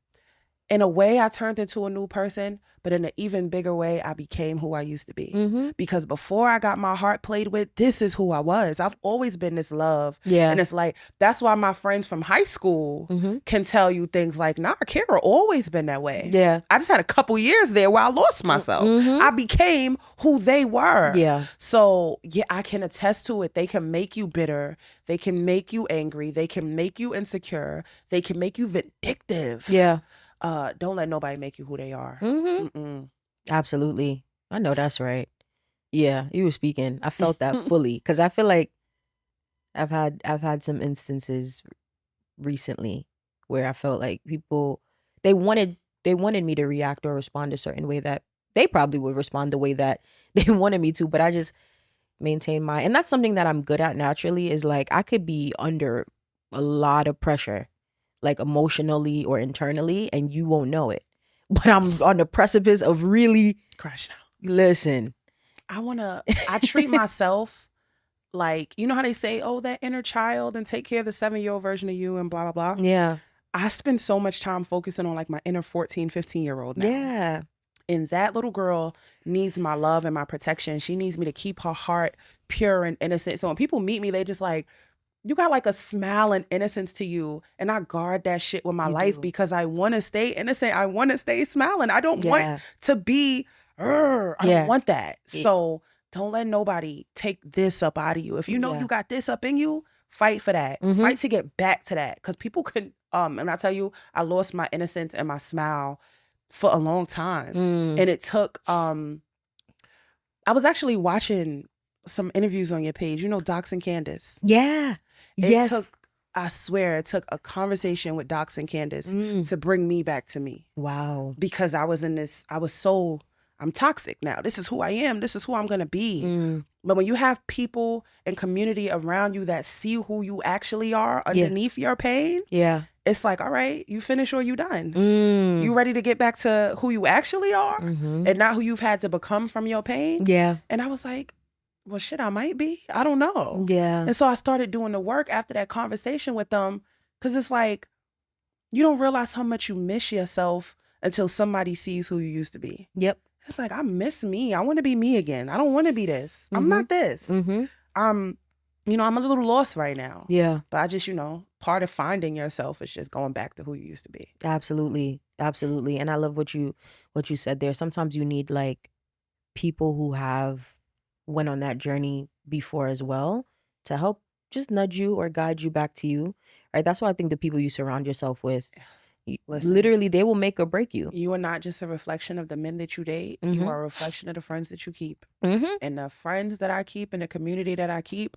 in a way, I turned into a new person, but in an even bigger way, I became who I used to be. Because before I got my heart played with, this is who I was. I've always been this love. Yeah. And it's like, that's why my friends from high school can tell you things like, nah, Kara always been that way. Yeah. I just had a couple years there where I lost myself. I became who they were. Yeah. So yeah, I can attest to it. They can make you bitter. They can make you angry. They can make you insecure. They can make you vindictive. Yeah. Don't let nobody make you who they are. Absolutely. I know that's right. Yeah, you were speaking. I felt that fully, because I feel like I've had some instances recently where I felt like people, they wanted me to react or respond a certain way that they probably would respond the way that they wanted me to, but I just maintain and that's something that I'm good at naturally, is like I could be under a lot of pressure, like emotionally or internally, and you won't know it. But I'm on the precipice of really crashing out. Listen, I treat myself like, you know how they say, oh, that inner child, and take care of the 7-year-old version of you and blah, blah, blah. Yeah. I spend so much time focusing on like my inner 14, 15-year-old now. Yeah. And that little girl needs my love and my protection. She needs me to keep her heart pure and innocent. So when people meet me, they just like, you got like a smile and innocence to you. And I guard that shit with my life because I want to stay innocent. I want to stay smiling. I don't want to be, I don't want that. So don't let nobody take this up out of you. If you know you got this up in you, fight for that. Fight to get back to that. Because people could, and I tell you, I lost my innocence and my smile for a long time. And it took, I was actually watching some interviews on your page. You know, Docs and Candace. Yeah. I swear it took a conversation with Docs and Candace to bring me back to me. Wow. Because I was I'm toxic now. This is who I am. This is who I'm going to be. But when you have people and community around you that see who you actually are underneath your pain, it's like, all right, you finish or you done. You ready to get back to who you actually are and not who you've had to become from your pain? Yeah. And I was like, well, shit, I might be. I don't know. Yeah. And so I started doing the work after that conversation with them, because it's like, you don't realize how much you miss yourself until somebody sees who you used to be. Yep. It's like, I miss me. I want to be me again. I don't want to be this. I'm not this. I'm a little lost right now. Yeah. But I just, part of finding yourself is just going back to who you used to be. Absolutely. Absolutely. And I love what you said there. Sometimes you need like people who have went on that journey before as well to help just nudge you or guide you back to you. Right. That's why I think the people you surround yourself with, literally, they will make or break you. You are not just a reflection of the men that you date. You are a reflection of the friends that you keep. And the friends that I keep and the community that I keep,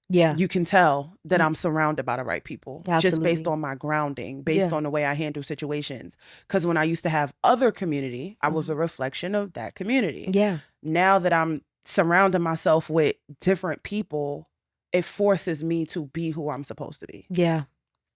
you can tell that I'm surrounded by the right people. Absolutely. Just based on my grounding, based on the way I handle situations. Because when I used to have other community, I was a reflection of that community. Yeah. Now that I'm surrounding myself with different people, it forces me to be who I'm supposed to be. Yeah.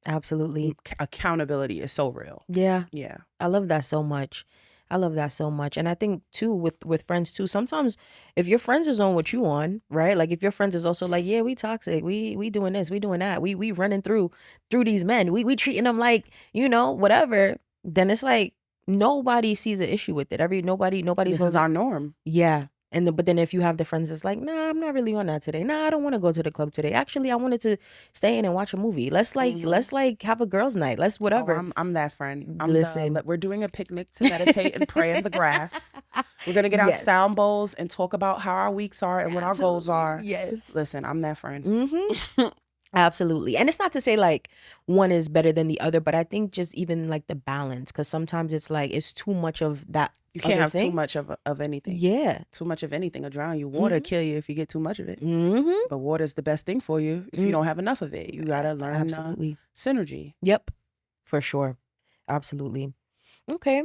Absolutely. Accountability is so real. Yeah. Yeah. I love that so much. And I think too with friends too, sometimes if your friends is on what you on, right? Like if your friends is also like, yeah, we toxic, we doing this, we doing that, we running through these men, we treating them like, whatever, then it's like nobody sees an issue with it. Nobody's this is our norm. Yeah. But then if you have the friends that's like, nah, I'm not really on that today. Nah, I don't want to go to the club today. Actually, I wanted to stay in and watch a movie. Let's have a girls' night. Let's whatever. Oh, I'm that friend. Listen. We're doing a picnic to meditate and pray in the grass. We're going to get out sound bowls and talk about how our weeks are and what our goals are. Yes. Listen, I'm that friend. Absolutely. And it's not to say like one is better than the other, but I think just even like the balance, because sometimes it's like it's too much of that. You can't have too much of anything. Yeah. Too much of anything will drown you. Water kill you if you get too much of it. But water is the best thing for you if you don't have enough of it. You got to learn synergy. Yep. For sure. Absolutely. Okay.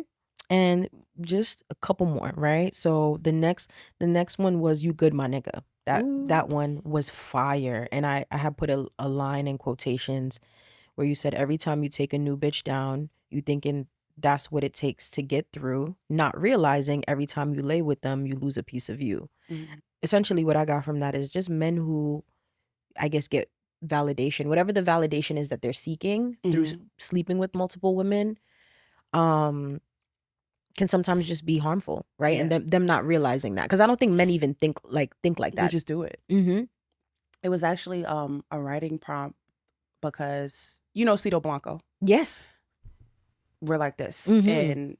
And just a couple more, right? So the next one was You Good, My Nigga. That one was fire. And I had put a line in quotations where you said, every time you take a new bitch down, you thinking that's what it takes to get through, not realizing every time you lay with them, you lose a piece of you. Essentially what I got from that is just men who, I guess, get validation, whatever the validation is that they're seeking through sleeping with multiple women, can sometimes just be harmful, right? And them not realizing that, because I don't think men even think like that. They just do it. It was actually a writing prompt because Cito Blanco. Yes. We're like this, and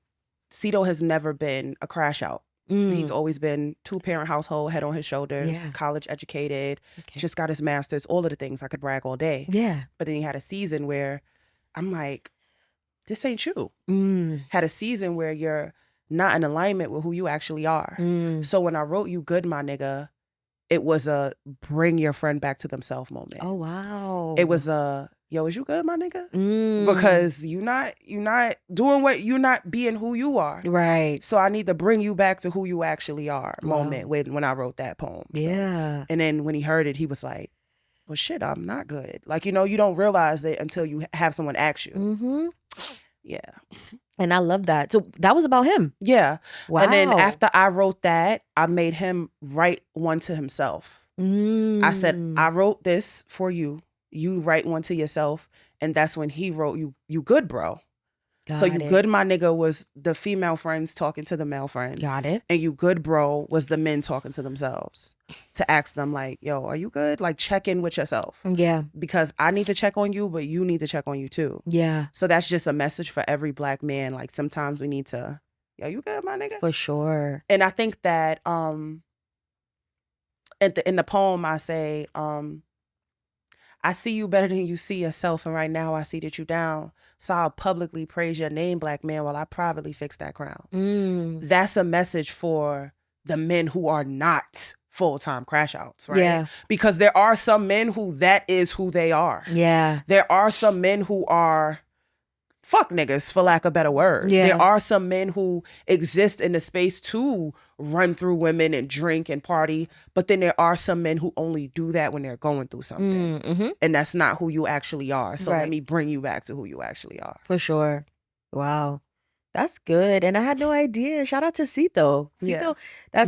Cito has never been a crash out. He's always been 2-parent household, head on his shoulders, college educated, just got his master's, all of the things I could brag all day. Yeah. But then he had a season where I'm like, this ain't you. Had a season where you're not in alignment with who you actually are. So when I wrote You Good, My Nigga, it was a bring your friend back to themselves moment. Oh, wow. It was a, yo, is you good, my nigga? Because you're not doing what, you're not being who you are. Right. So I need to bring you back to who you actually are moment when I wrote that poem. So, yeah. And then when he heard it, he was like, well, shit, I'm not good. Like, you don't realize it until you have someone ask you. Yeah. And I love that. So that was about him. Yeah. Wow. And then after I wrote that, I made him write one to himself. I said, I wrote this for you. You write one to yourself. And that's when he wrote, you good, bro. So you good, my nigga, was the female friends talking to the male friends. Got it. And you good, bro, was the men talking to themselves to ask them like, yo, are you good? Like, check in with yourself. Yeah. Because I need to check on you, but you need to check on you too. Yeah. So that's just a message for every Black man. Like, sometimes we need to, yo, you good, my nigga? For sure. And I think that in the poem I say, I see you better than you see yourself, and right now I see that you down. So I'll publicly praise your name, Black man, while I privately fix that crown. That's a message for the men who are not full-time crash outs, right? Yeah. Because there are some men who that is who they are. Yeah. There are some men who are fuck niggas, for lack of a better word. Yeah. There are some men who exist in the space to run through women and drink and party, but then there are some men who only do that when they're going through something. And that's not who you actually are. So let me bring you back to who you actually are. For sure. Wow. That's good. And I had no idea. Shout out to Cito. Cito,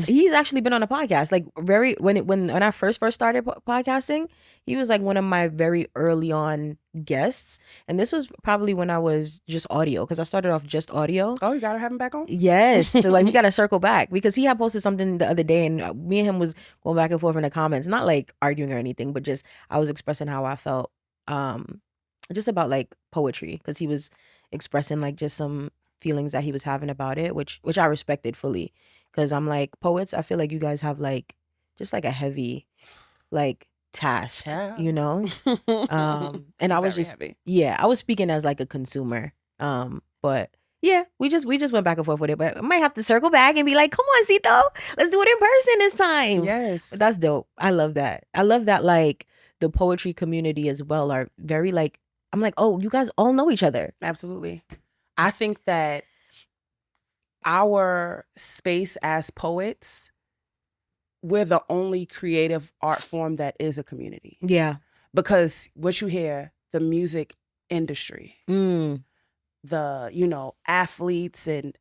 he's actually been on a podcast. Like when I first started podcasting, he was like one of my very early on guests. And this was probably when I was just audio, because I started off just audio. Oh, you gotta have him back on? Yes. So like we gotta circle back, because he had posted something the other day and me and him was going back and forth in the comments, not like arguing or anything, but just I was expressing how I felt just about like poetry, because he was expressing like just some feelings that he was having about it, which I respected fully, because I'm like, poets, I feel like you guys have like just like a heavy like task, you know. And I was just heavy. I was speaking as like a consumer, but yeah, we just went back and forth with it, but I might have to circle back and be like, come on, Cito, let's do it in person this time. Yes. But that's dope. I love that. Like the poetry community as well are very like, I'm like, oh, you guys all know each other. Absolutely. I think that our space as poets, we're the only creative art form that is a community. Yeah. Because what you hear, the music industry, the, athletes and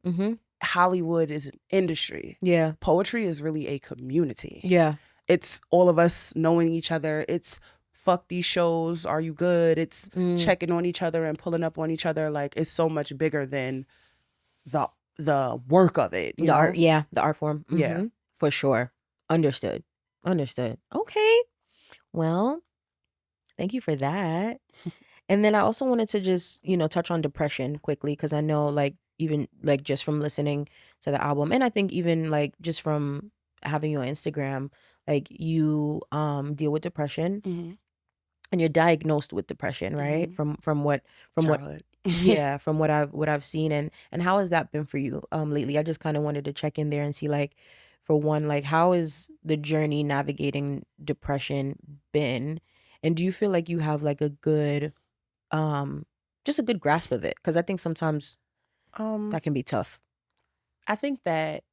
Hollywood is an industry. Yeah. Poetry is really a community. Yeah. It's all of us knowing each other. It's fuck these shows, are you good? It's checking on each other and pulling up on each other. Like, it's so much bigger than the work of it. The art, the art form. Yeah. For sure. Understood. Okay. Well, thank you for that. And then I also wanted to just, touch on depression quickly, because I know like even like just from listening to the album, and I think even like just from having you on Instagram, like you Mm-hmm. deal with depression. And you're diagnosed with depression, right? From what from what I've seen, and how has that been for you lately? I just kind of wanted to check in there and see, like, for one, like, how is the journey navigating depression been, and do you feel like you have like a good just a good grasp of it? Because I think sometimes that can be tough. I think that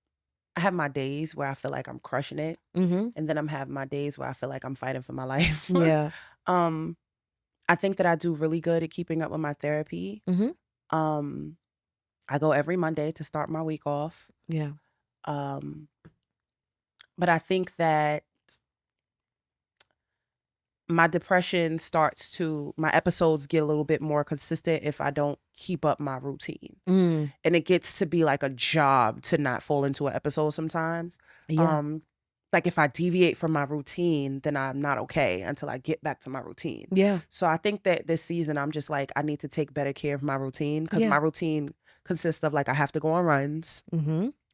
I have my days where I feel like I'm crushing it, and then I'm having my days where I feel like I'm fighting for my life. Yeah. I think that I do really good at keeping up with my therapy. I go every Monday to start my week off. Yeah. But I think that my depression my episodes get a little bit more consistent if I don't keep up my routine. And it gets to be like a job to not fall into an episode sometimes. Yeah. Like if I deviate from my routine, then I'm not okay until I get back to my routine. Yeah. So I think that this season, I'm just like, I need to take better care of my routine, because my routine consists of like, I have to go on runs.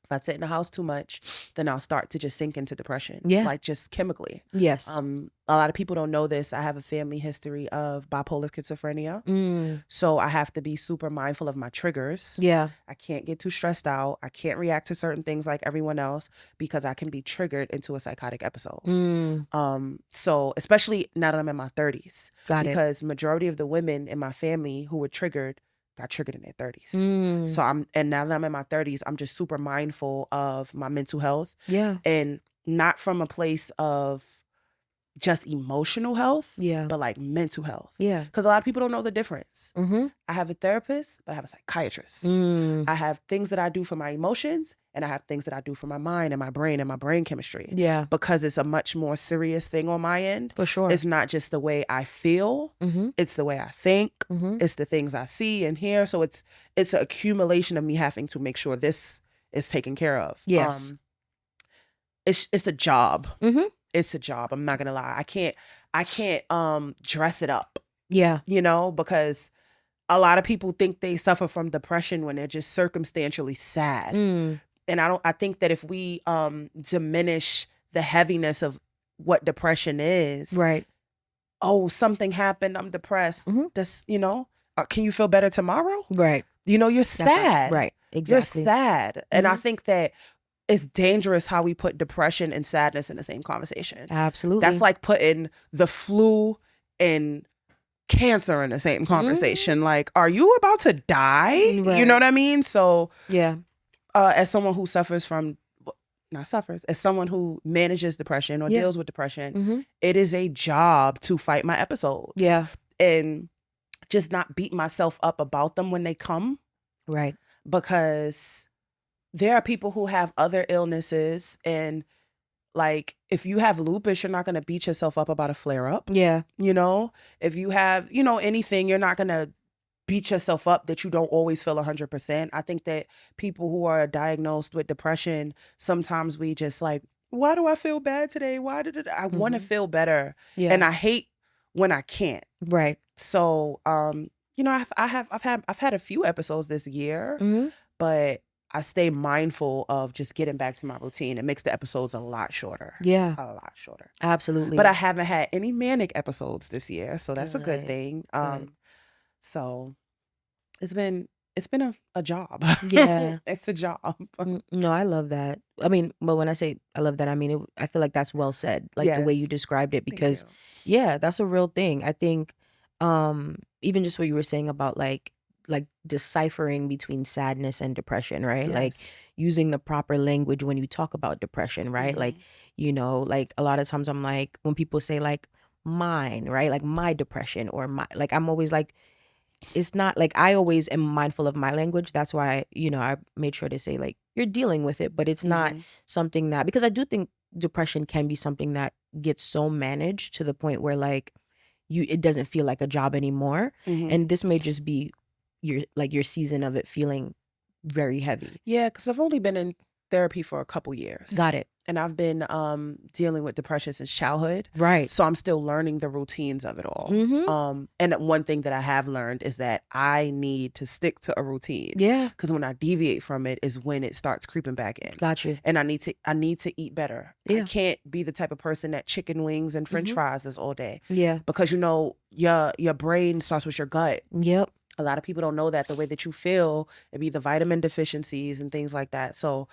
If I sit in the house too much, then I'll start to just sink into depression. Yeah. Like just chemically. Yes. A lot of people don't know this. I have a family history of bipolar schizophrenia. So I have to be super mindful of my triggers. Yeah. I can't get too stressed out. I can't react to certain things like everyone else, because I can be triggered into a psychotic episode. So especially now that I'm in my 30s. Because majority of the women in my family who were triggered got triggered in their 30s. So now that I'm in my 30s, I'm just super mindful of my mental health. Yeah. And not from a place of just emotional health, Yeah. but like mental health. Yeah. Because a lot of people don't know the difference. Mm-hmm. I have a therapist, but I have a psychiatrist. I have things that I do for my emotions, and I have things that I do for my mind and my brain chemistry. Yeah. Because it's a much more serious thing on my end. For sure. It's not just the way I feel. It's the way I think. It's the things I see and hear. So it's an accumulation of me having to make sure this is taken care of. Yes. It's a job. It's a job. I'm not gonna lie. I can't dress it up. Yeah. You know, because a lot of people think they suffer from depression when they're just circumstantially sad. And I think that if we diminish the heaviness of what depression is, right. Oh, something happened, I'm depressed. This, you know, can you feel better tomorrow? Right. You know, you're sad. Right. Exactly. You're sad. And I think that it's dangerous how we put depression and sadness in the same conversation. Absolutely. That's like putting the flu and cancer in the same conversation. Like, are you about to die? Right. You know what I mean? So yeah. As someone who suffers from, as someone who manages depression or deals with depression, it is a job to fight my episodes. Yeah. And just not beat myself up about them when they come. Right. Because there are people who have other illnesses, and like if you have lupus, you're not going to beat yourself up about a flare up. Yeah. You know, if you have, you know, anything, you're not going to beat yourself up that you don't always feel 100%. I think that people who are diagnosed with depression, sometimes we just like, why do I feel bad today? Why did I want to feel better? Yeah. And I hate when I can't. Right. So, you know, I've had a few episodes this year, but I stay mindful of just getting back to my routine. It makes the episodes a lot shorter. Yeah. A lot shorter. Absolutely. But I haven't had any manic episodes this year, so that's a good thing. So it's been a job. Yeah. It's a job. No, I love that. I mean, but when I say I love that, I mean, I feel like that's well said, like the way you described it, because yeah, that's a real thing. I think even just what you were saying about like deciphering between sadness and depression, right? Yes. Like using the proper language when you talk about depression, right? Like, you know, like a lot of times I'm like, when people say like mine, right? Like my depression or my, like, I'm always like, it's not like, I always am mindful of my language. That's why, you know, I made sure to say like, you're dealing with it, but it's not something that, because I do think depression can be something that gets so managed to the point where like it doesn't feel like a job anymore. And this may just be your season of it feeling very heavy. Yeah, because I've only been in therapy for a couple years. Got it. And I've been dealing with depression since childhood. Right. So I'm still learning the routines of it all. And one thing that I have learned is that I need to stick to a routine. Yeah. Because when I deviate from it is when it starts creeping back in. Got you. And I need to eat better. Yeah. I can't be the type of person that chicken wings and French fries is all day. Yeah. Because you know your brain starts with your gut. Yep. A lot of people don't know that the way that you feel, it'd be the vitamin deficiencies and things like that. So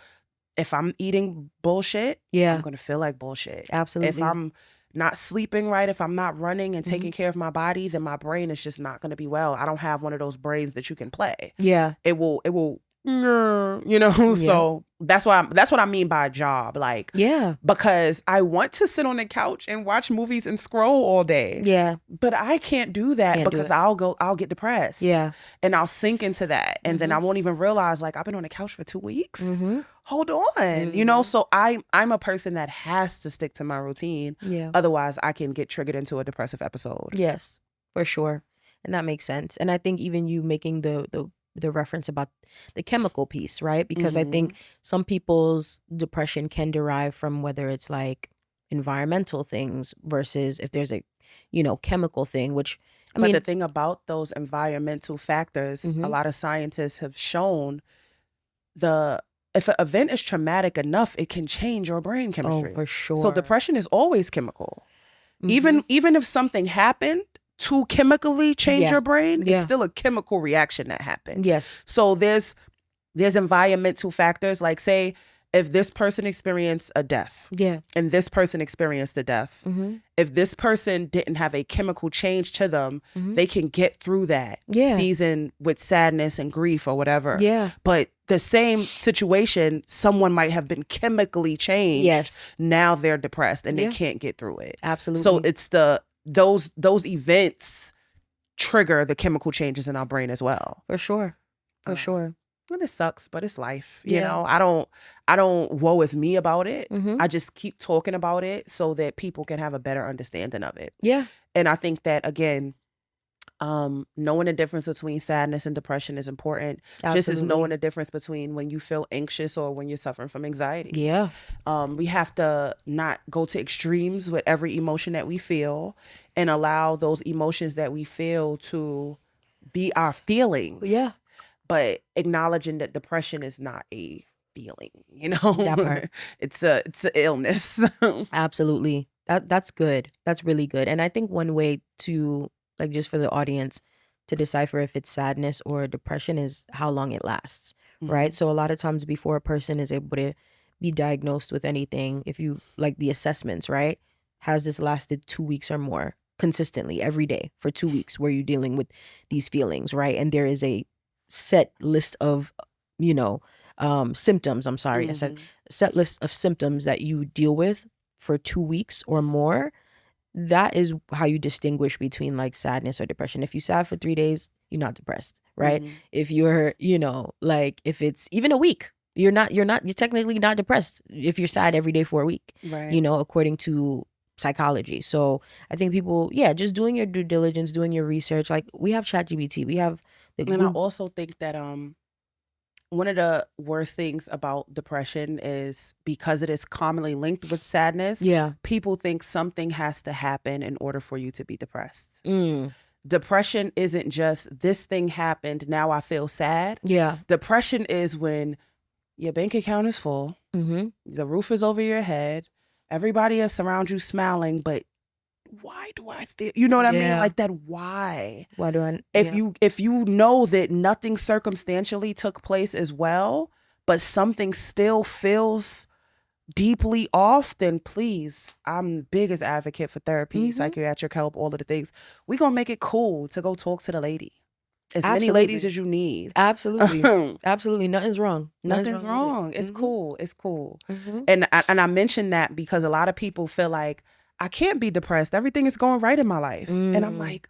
if I'm eating bullshit, I'm going to feel like bullshit. Absolutely. If I'm not sleeping right, if I'm not running and taking care of my body, then my brain is just not going to be well. I don't have one of those brains that you can play. Yeah. It will, you know, yeah. So that's what I mean by a job. Like, yeah, because I want to sit on the couch and watch movies and scroll all day. Yeah. But I can't do that because I'll get depressed. Yeah. And I'll sink into that. And then I won't even realize like I've been on the couch for 2 weeks. Hold on. You know, so I'm a person that has to stick to my routine. Yeah. Otherwise I can get triggered into a depressive episode. Yes, for sure. And that makes sense. And I think even you making the reference about the chemical piece, right? Because I think some people's depression can derive from whether it's like environmental things versus if there's a, you know, chemical thing, which I mean. But the thing about those environmental factors, a lot of scientists have shown if an event is traumatic enough, it can change your brain chemistry. Oh, for sure. So depression is always chemical. Even if something happened to chemically change your brain, it's still a chemical reaction that happened. Yes. So there's environmental factors, like say if this person experienced a death, and this person experienced a death, if this person didn't have a chemical change to them, they can get through that season with sadness and grief or whatever. But the same situation, someone might have been chemically changed. Now they're depressed and they can't get through it. Absolutely. So it's those events trigger the chemical changes in our brain as well. For sure. For sure. And it sucks, but it's life. You know, I don't woe is me about it. I just keep talking about it so that people can have a better understanding of it. Yeah. And I think that, again, knowing the difference between sadness and depression is important. Absolutely. Just as knowing the difference between when you feel anxious or when you're suffering from anxiety. Yeah. We have to not go to extremes with every emotion that we feel and allow those emotions that we feel to be our feelings. Yeah. But acknowledging that depression is not a feeling, you know, That part. it's an illness. Absolutely. That's good. That's really good. And I think one way to, like, just for the audience to decipher if it's sadness or depression is how long it lasts, right? So a lot of times before a person is able to be diagnosed with anything, if you like the assessments, right? Has this lasted 2 weeks or more consistently every day for 2 weeks where you're dealing with these feelings, right? And there is a set list of, symptoms. I'm sorry. I said set list of symptoms that you deal with for 2 weeks or more. That is how you distinguish between like sadness or depression. If you sad for 3 days, you're not depressed, right? If you're, like if it's even a week, you're technically not depressed if you're sad every day for a week, right? According to psychology. So I think people, just doing your due diligence, doing your research. Like we have ChatGPT, we have and I also think that one of the worst things about depression is because it is commonly linked with sadness. People think something has to happen in order for you to be depressed. Depression isn't just this thing happened, now I feel sad. Depression is when your bank account is full, the roof is over your head, everybody is around you smiling, but why do I feel, you know what I mean? Like that, why do I, if you know that nothing circumstantially took place as well, but something still feels deeply off, then please, I'm biggest advocate for therapy, psychiatric help, all of the things. We're gonna make it cool to go talk to the lady. As many ladies as you need. Absolutely. Absolutely. Nothing's wrong. Nothing's wrong. It's cool. It's cool. And I mentioned that because a lot of people feel like, I can't be depressed. Everything is going right in my life. And I'm like,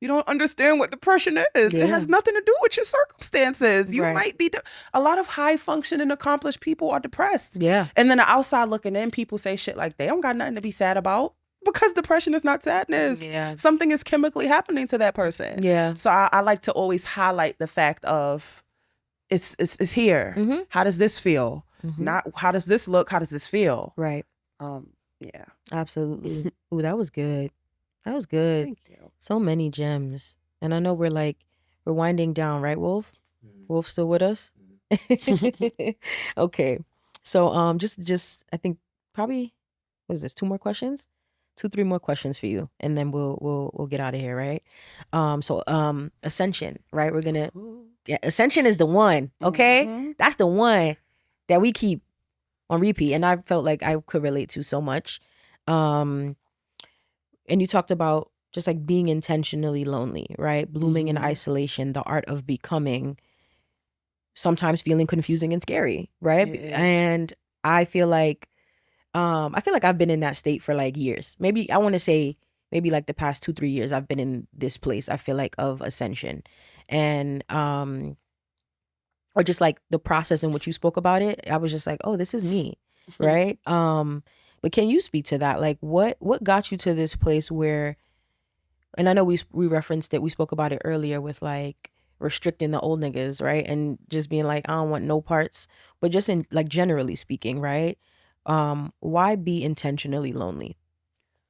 you don't understand what depression is. It has nothing to do with your circumstances. You might be, a lot of high functioning, accomplished people are depressed. And then the outside looking in, people say shit like, they don't got nothing to be sad about. Because depression is not sadness. Something is chemically happening to that person. So I like to always highlight the fact of it's here. How does this feel? Not how does this look? How does this feel? Right. Yeah. Absolutely. Ooh, that was good. That was good. Thank you. So many gems. And I know we're winding down, right, Wolf? Wolf still with us? Okay. So just I think probably, what is this? 2 more questions? 2-3 more questions for you, and then we'll get out of here, right? So Ascension, right? We're gonna Ascension is the one, okay? That's the one that we keep on repeat, and I felt like I could relate to so much. And you talked about just like being intentionally lonely, right? Blooming in isolation, the art of becoming, sometimes feeling confusing and scary, right? And I feel like I've been in that state for like years. Maybe I want to say maybe like the past 2-3 years I've been in this place, I feel like, of ascension. And or just like the process in which you spoke about it, I was just like, oh, this is me. Right? But can you speak to that? Like what got you to this place where, and I know we referenced it, we spoke about it earlier with like restricting the old niggas, right? And just being like, I don't want no parts, but just in like generally speaking, right? Why be intentionally lonely?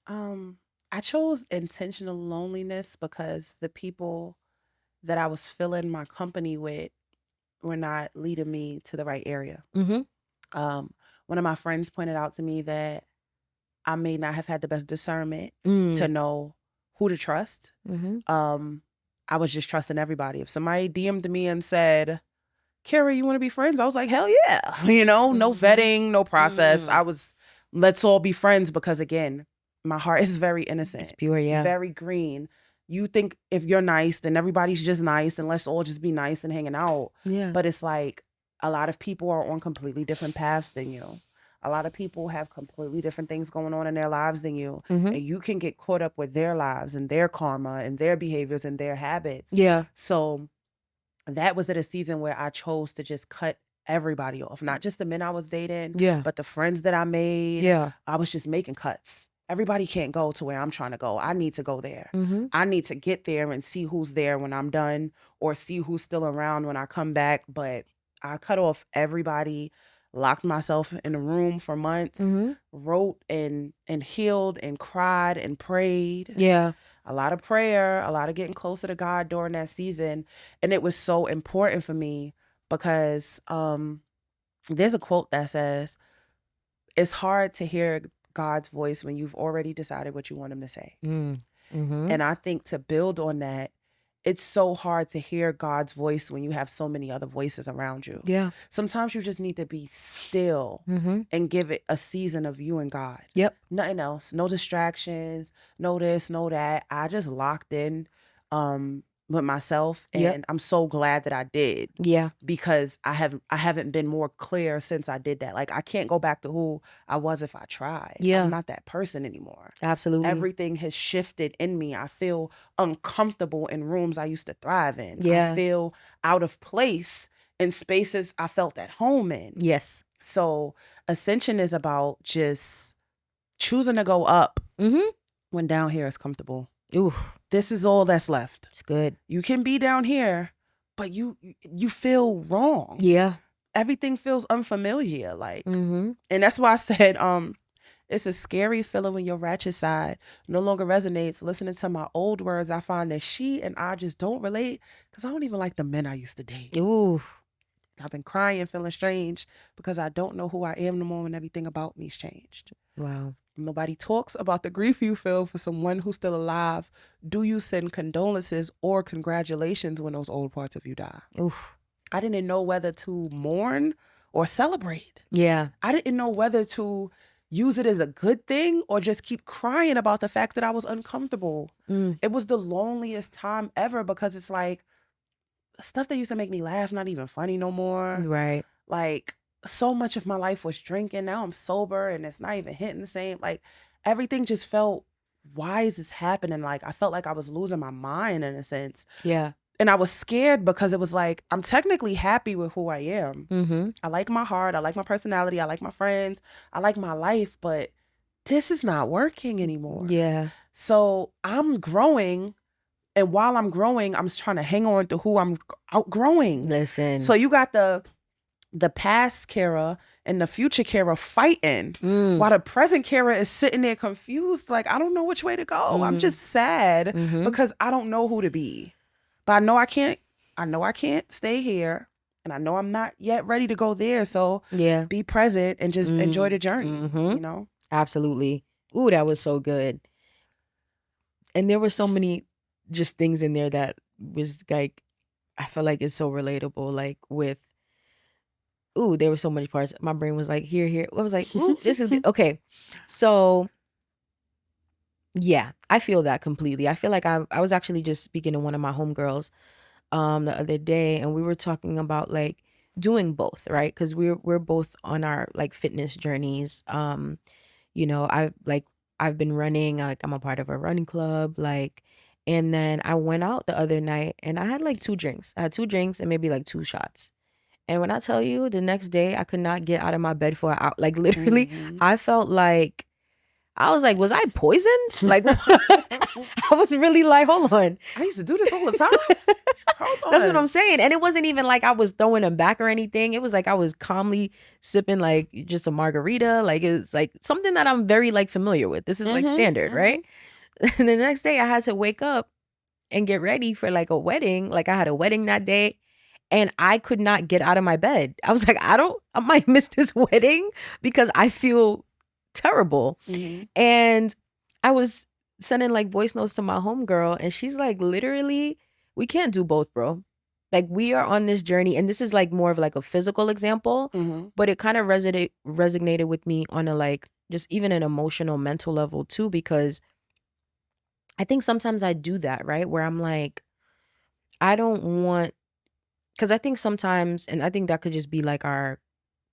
I chose intentional loneliness because the people that I was filling my company with were not leading me to the right area. One of my friends pointed out to me that I may not have had the best discernment to know who to trust. I was just trusting everybody. If somebody DM'd me and said, Kara, you want to be friends? I was like, hell yeah. No vetting, no process. I was, let's all be friends, because again, my heart is very innocent. It's pure, yeah. Very green. You think if you're nice, then everybody's just nice and let's all just be nice and hanging out. Yeah. But it's like a lot of people are on completely different paths than you. A lot of people have completely different things going on in their lives than you. And you can get caught up with their lives and their karma and their behaviors and their habits. Yeah. So that was at a season where I chose to just cut everybody off. Not just the men I was dating, but the friends that I made. Yeah. I was just making cuts. Everybody can't go to where I'm trying to go. I need to go there. I need to get there and see who's there when I'm done, or see who's still around when I come back. But I cut off everybody, locked myself in a room for months, wrote and healed and cried and prayed. Yeah. A lot of prayer, a lot of getting closer to God during that season. And it was so important for me because there's a quote that says, it's hard to hear God's voice when you've already decided what you want him to say. And I think to build on that, it's so hard to hear God's voice when you have so many other voices around you. Yeah. Sometimes you just need to be still and give it a season of you and God. Yep. Nothing else. No distractions. No this, no that. I just locked in with myself, and I'm so glad that I did. Yeah. Because I haven't been more clear since I did that. Like, I can't go back to who I was if I tried. Yeah. I'm not that person anymore. Absolutely. Everything has shifted in me. I feel uncomfortable in rooms I used to thrive in. Yeah. I feel out of place in spaces I felt at home in. Yes. So Ascension is about just choosing to go up when down here is comfortable. Ooh. This is all that's left. It's good. You can be down here, but you feel wrong. Yeah. Everything feels unfamiliar. Like, and that's why I said, it's a scary feeling when your ratchet side no longer resonates. Listening to my old words, I find that she and I just don't relate, because I don't even like the men I used to date. Ooh. I've been crying, feeling strange, because I don't know who I am no more, and everything about me's changed. Wow. Nobody talks about the grief you feel for someone who's still alive. Do you send condolences or congratulations when those old parts of you die? Oof. I didn't know whether to mourn or celebrate. Yeah. I didn't know whether to use it as a good thing or just keep crying about the fact that I was uncomfortable. It was the loneliest time ever, because it's like, stuff that used to make me laugh, not even funny no more. Right. Like, so much of my life was drinking. Now I'm sober and it's not even hitting the same. Like, everything just felt, why is this happening? Like, I felt like I was losing my mind in a sense. Yeah. And I was scared, because it was like, I'm technically happy with who I am. I like my heart. I like my personality. I like my friends. I like my life, but this is not working anymore. Yeah. So I'm growing. And while I'm growing, I'm trying to hang on to who I'm outgrowing. Listen. So you got the past Kara and the future Kara fighting, while the present Kara is sitting there confused. Like, I don't know which way to go. I'm just sad because I don't know who to be. But I know I can't stay here. And I know I'm not yet ready to go there. So yeah, be present and just enjoy the journey, you know? Absolutely. Ooh, that was so good. And there were so many just things in there that was like, I feel like it's so relatable. Like with, ooh, there were so many parts. My brain was like, here. I was like, ooh, this is, okay. So yeah, I feel that completely. I feel like I was actually just speaking to one of my homegirls the other day, and we were talking about like doing both, right? Because we're both on our like fitness journeys. You know, I've been running, like I'm a part of a running club, like, and then I went out the other night and I had like 2 drinks. I had 2 drinks and maybe like 2 shots. And when I tell you, the next day I could not get out of my bed for an hour. Like literally, I felt like, I was like, was I poisoned? Like, I was really like, hold on. I used to do this all the time. That's what I'm saying. And it wasn't even like I was throwing them back or anything. It was like I was calmly sipping like just a margarita. Like it's like something that I'm very like familiar with. This is like standard, right? And the next day I had to wake up and get ready for like a wedding. Like I had a wedding that day. And I could not get out of my bed. I was like, I might miss this wedding because I feel terrible. And I was sending like voice notes to my homegirl, and she's like, literally, we can't do both, bro. Like, we are on this journey, and this is like more of like a physical example, but it kind of resonated with me on a like just even an emotional, mental level too, because I think sometimes I do that, right? Where I'm like, I don't want, because I think sometimes, and I think that could just be like our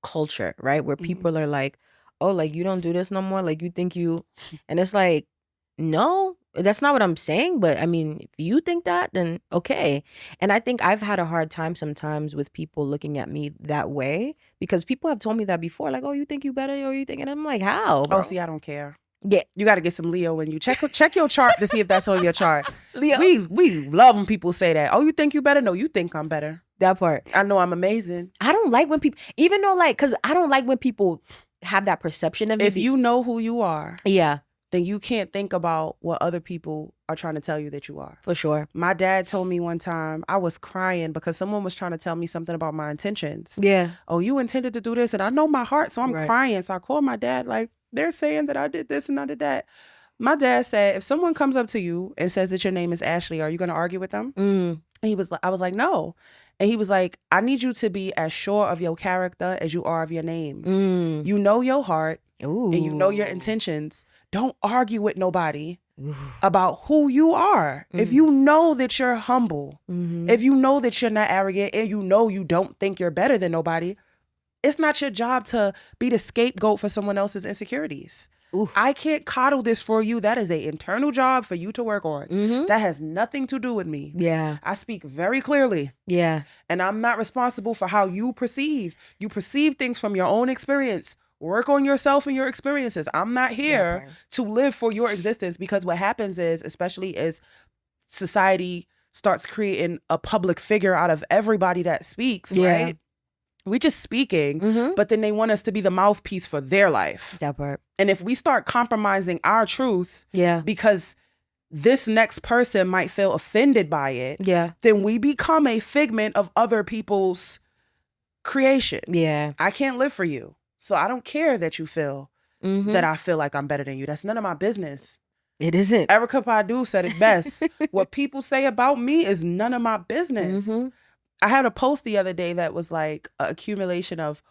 culture, right? Where people are like, oh, like, you don't do this no more. Like, you think you, and it's like, no, that's not what I'm saying. But I mean, if you think that, then okay. And I think I've had a hard time sometimes with people looking at me that way, because people have told me that before, like, oh, you think you better, or you think, and I'm like, how, bro? Oh, see, I don't care. Yeah, you got to get some Leo when you check your chart to see if that's on your chart. Leo. We love when people say that. Oh, you think you better? No, you think I'm better. That part. I know I'm amazing. I don't like when people, even though like, because I don't like when people have that perception of me. If you know who you are, yeah, then you can't think about what other people are trying to tell you that you are. For sure. My dad told me one time, I was crying because someone was trying to tell me something about my intentions. Yeah. Oh, you intended to do this, and I know my heart, so I'm crying. So I called my dad, like, they're saying that I did this and I did that. My dad said, if someone comes up to you and says that your name is Ashley, are you going to argue with them? And I was like, no. And he was like, I need you to be as sure of your character as you are of your name. You know your heart. Ooh. And you know your intentions. Don't argue with nobody about who you are. If you know that you're humble, if you know that you're not arrogant, and you know you don't think you're better than nobody, it's not your job to be the scapegoat for someone else's insecurities. Oof. I can't coddle this for you. That is an internal job for you to work on. That has nothing to do with me. Yeah. I speak very clearly. Yeah. And I'm not responsible for how you perceive. You perceive things from your own experience. Work on yourself and your experiences. I'm not here to live for your existence, because what happens is, especially as society starts creating a public figure out of everybody that speaks, right? We just speaking, but then they want us to be the mouthpiece for their life. That part. And if we start compromising our truth, because this next person might feel offended by it, then we become a figment of other people's creation. Yeah. I can't live for you. So I don't care that you feel that I feel like I'm better than you. That's none of my business. It isn't. Erykah Badu said it best. What people say about me is none of my business. I had a post the other day that was like an accumulation of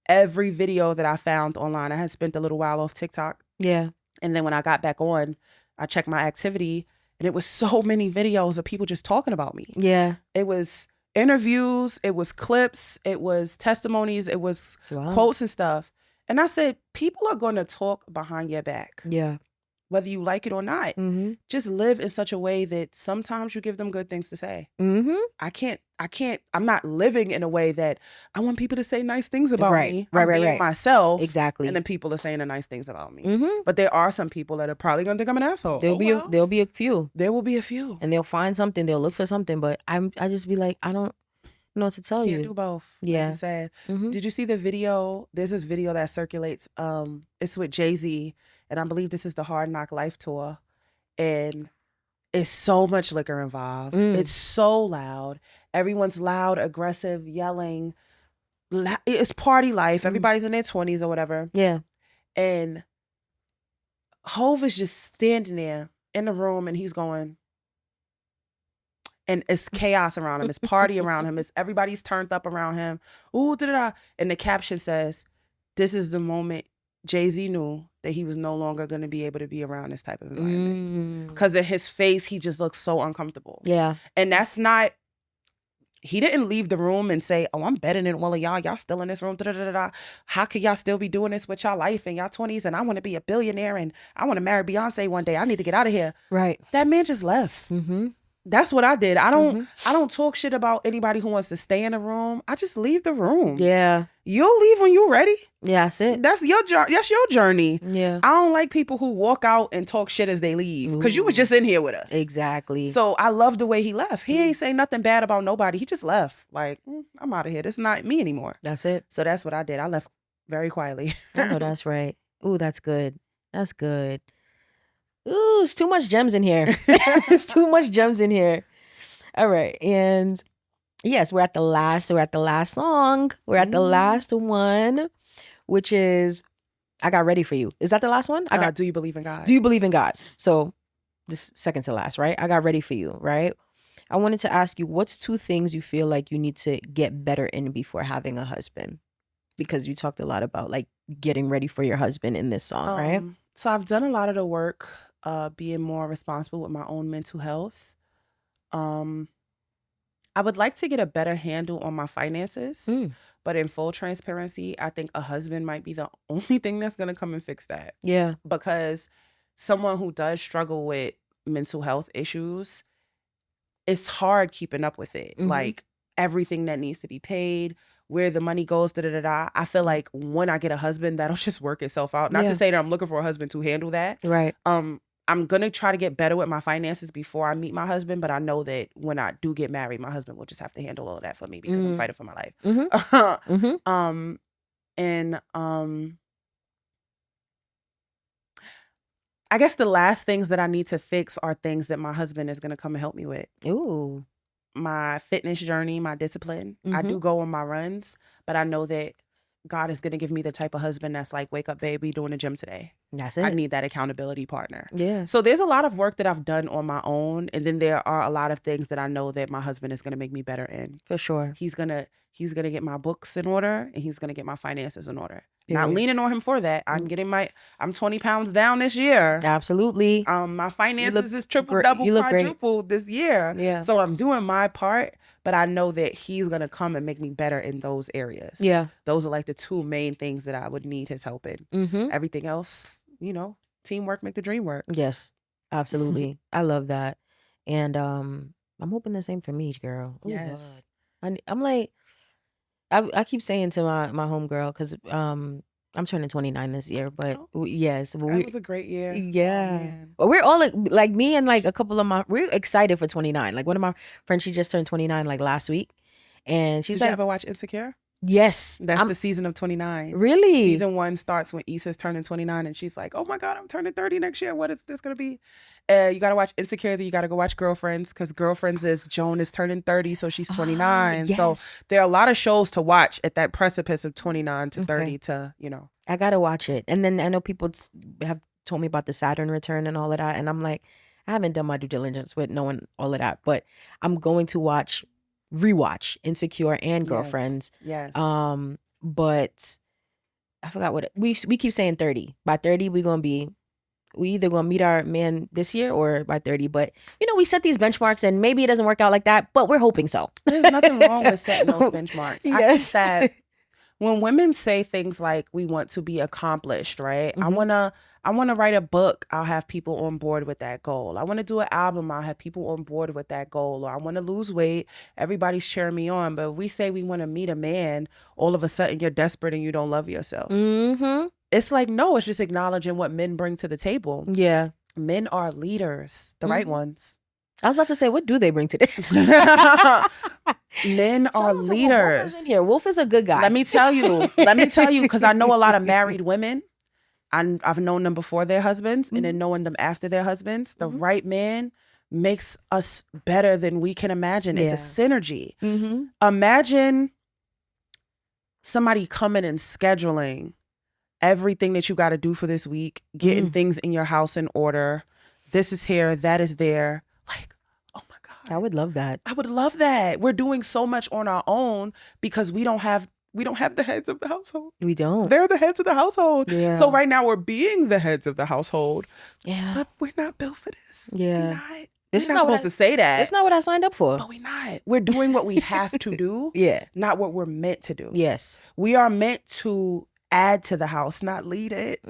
every video that I found online. I had spent a little while off TikTok. Yeah. And then when I got back on, I checked my activity, and it was so many videos of people just talking about me. Yeah. It was interviews, it was clips, it was testimonies, it was quotes and stuff. And I said, people are going to talk behind your back. Yeah. Whether you like it or not. Just live in such a way that sometimes you give them good things to say. I'm not living in a way that I want people to say nice things about me. I'm being myself. Exactly. And then people are saying the nice things about me. But there are some people that are probably going to think I'm an asshole. There'll be a few. There will be a few. And they'll find something, they'll look for something, but I just be like, I don't know what to tell you. Can't do both. Yeah. Like you said. Did you see the video? There's this video that circulates. It's with Jay-Z. And I believe this is the Hard Knock Life tour. And it's so much liquor involved. It's so loud. Everyone's loud, aggressive, yelling. It's party life. Everybody's in their 20s or whatever. Yeah. And Hov is just standing there in the room, and he's going, and it's chaos around him. It's party around him. It's everybody's turned up around him. Ooh, da-da-da. And the caption says, this is the moment Jay-Z knew that he was no longer going to be able to be around this type of environment. Because of his face, he just looks so uncomfortable. Yeah. And that's not, he didn't leave the room and say, oh, I'm better than all of y'all. Y'all still in this room. Da-da-da-da. How could y'all still be doing this with y'all life in y'all 20s? And I want to be a billionaire, and I want to marry Beyonce one day. I need to get out of here. Right. That man just left. That's what I did. I don't talk shit about anybody who wants to stay in the room. I just leave the room. Yeah. You'll leave when you're ready. Yeah, that's it. That's your journey. Yeah. I don't like people who walk out and talk shit as they leave, because you was just in here with us. Exactly. So I love the way he left. He ain't say nothing bad about nobody. He just left. Like, I'm out of here. This is not me anymore. That's it. So that's what I did. I left very quietly. I know that's right. Ooh, that's good. That's good. Ooh, it's too much gems in here. It's too much gems in here. All right. And yes, we're at the last song. We're at the last one, which is I Got Ready For You. Is that the last one? Do You Believe in God? Do You Believe in God? So this second to last, right? I Got Ready For You, right? I wanted to ask you, what's 2 things you feel like you need to get better in before having a husband? Because you talked a lot about like getting ready for your husband in this song, right? So I've done a lot of the work, being more responsible with my own mental health. Um, I would like to get a better handle on my finances, but in full transparency, I think a husband might be the only thing that's gonna come and fix that. Yeah. Because someone who does struggle with mental health issues, it's hard keeping up with it. Like everything that needs to be paid, where the money goes, da da da da. I feel like when I get a husband, that'll just work itself out. Not to say that I'm looking for a husband to handle that. Right. I'm gonna try to get better with my finances before I meet my husband, but I know that when I do get married, my husband will just have to handle all of that for me because I'm fighting for my life. And I guess the last things that I need to fix are things that my husband is gonna come and help me with. Ooh. My fitness journey, my discipline. I do go on my runs, but I know that God is gonna give me the type of husband that's like, wake up, baby, doing the gym today. That's it. I need that accountability partner. Yeah. So there's a lot of work that I've done on my own, and then there are a lot of things that I know that my husband is gonna make me better in. For sure. He's gonna get my books in order, and he's gonna get my finances in order. Period. Not leaning on him for that. I'm 20 pounds down this year. Absolutely. My finances is triple, double, quadruple this year. Yeah. So I'm doing my part, but I know that he's gonna come and make me better in those areas. Yeah. Those are like the 2 main things that I would need his help in. Everything else, teamwork make the dream work. Yes, absolutely. I love that. And I'm hoping the same for me, girl. Ooh, yes. God. I'm like, I keep saying to my homegirl, because I'm turning 29 this year, but yes. That was a great year. Yeah. But we're all like me and like a couple of we're excited for 29. Like one of my friends, she just turned 29 like last week. And she's Did you ever watch Insecure? Yes. That's the season of 29. Really? Season 1 starts when Issa's turning 29 and she's like, oh my God, I'm turning 30 next year. What is this going to be? You got to watch Insecure. Then you got to go watch Girlfriends, because Girlfriends is Joan is turning 30. So she's 29. Yes. So there are a lot of shows to watch at that precipice of 29 to 30 to, I got to watch it. And then I know people have told me about the Saturn return and all of that. And I'm like, I haven't done my due diligence with knowing all of that, but I'm going to rewatch Insecure and Girlfriends. Yes. But I forgot what we keep saying 30. By 30, we either gonna meet our man this year or by 30. But we set these benchmarks and maybe it doesn't work out like that, but we're hoping so. There's nothing wrong with setting those benchmarks. Yes. I think that when women say things like we want to be accomplished, right? I wanna write a book. I'll have people on board with that goal. I want to do an album. I'll have people on board with that goal. Or I want to lose weight. Everybody's cheering me on. But if we say we want to meet a man, all of a sudden you're desperate and you don't love yourself. It's like, no, it's just acknowledging what men bring to the table. Yeah. Men are leaders, the right ones. I was about to say, what do they bring to the Men are leaders. Wolf is in here. Wolf is a good guy. Let me tell you, because I know a lot of married women. I've known them before their husbands and then knowing them after their husbands. The right man makes us better than we can imagine. It's a synergy. Imagine somebody coming and scheduling everything that you got to do for this week, getting things in your house in order. This is here, that is there. Like, oh my God. I would love that. I would love that. We're doing so much on our own because we don't have the heads of the household. We don't. They're the heads of the household. Yeah. So right now we're being the heads of the household. Yeah. But we're not built for this. Yeah. We're not supposed to say that. It's not what I signed up for. But we're not. We're doing what we have to do. Yeah. Not what we're meant to do. Yes. We are meant to add to the house, not lead it.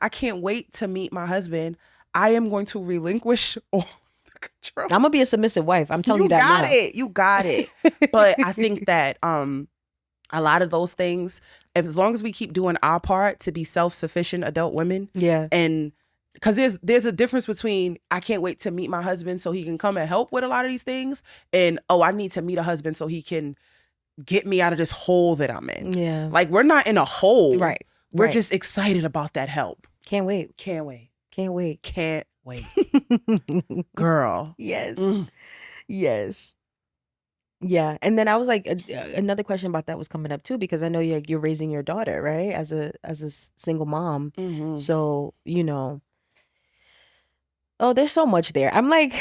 I can't wait to meet my husband. I am going to relinquish all the control. I'm going to be a submissive wife. I'm telling you that now. You got it. But I think that a lot of those things, as long as we keep doing our part to be self-sufficient adult women. Yeah. And because there's a difference between I can't wait to meet my husband so he can come and help with a lot of these things, and I need to meet a husband so he can get me out of this hole that I'm in. Yeah. Like, we're not in a hole. Right. We're just excited about that help. Can't wait. Can't wait. Can't wait. Can't wait. Girl. Yes. Yes. Yeah. And then I was like, another question about that was coming up too, because I know you're raising your daughter, right? As a single mom. So, there's so much there. I'm like,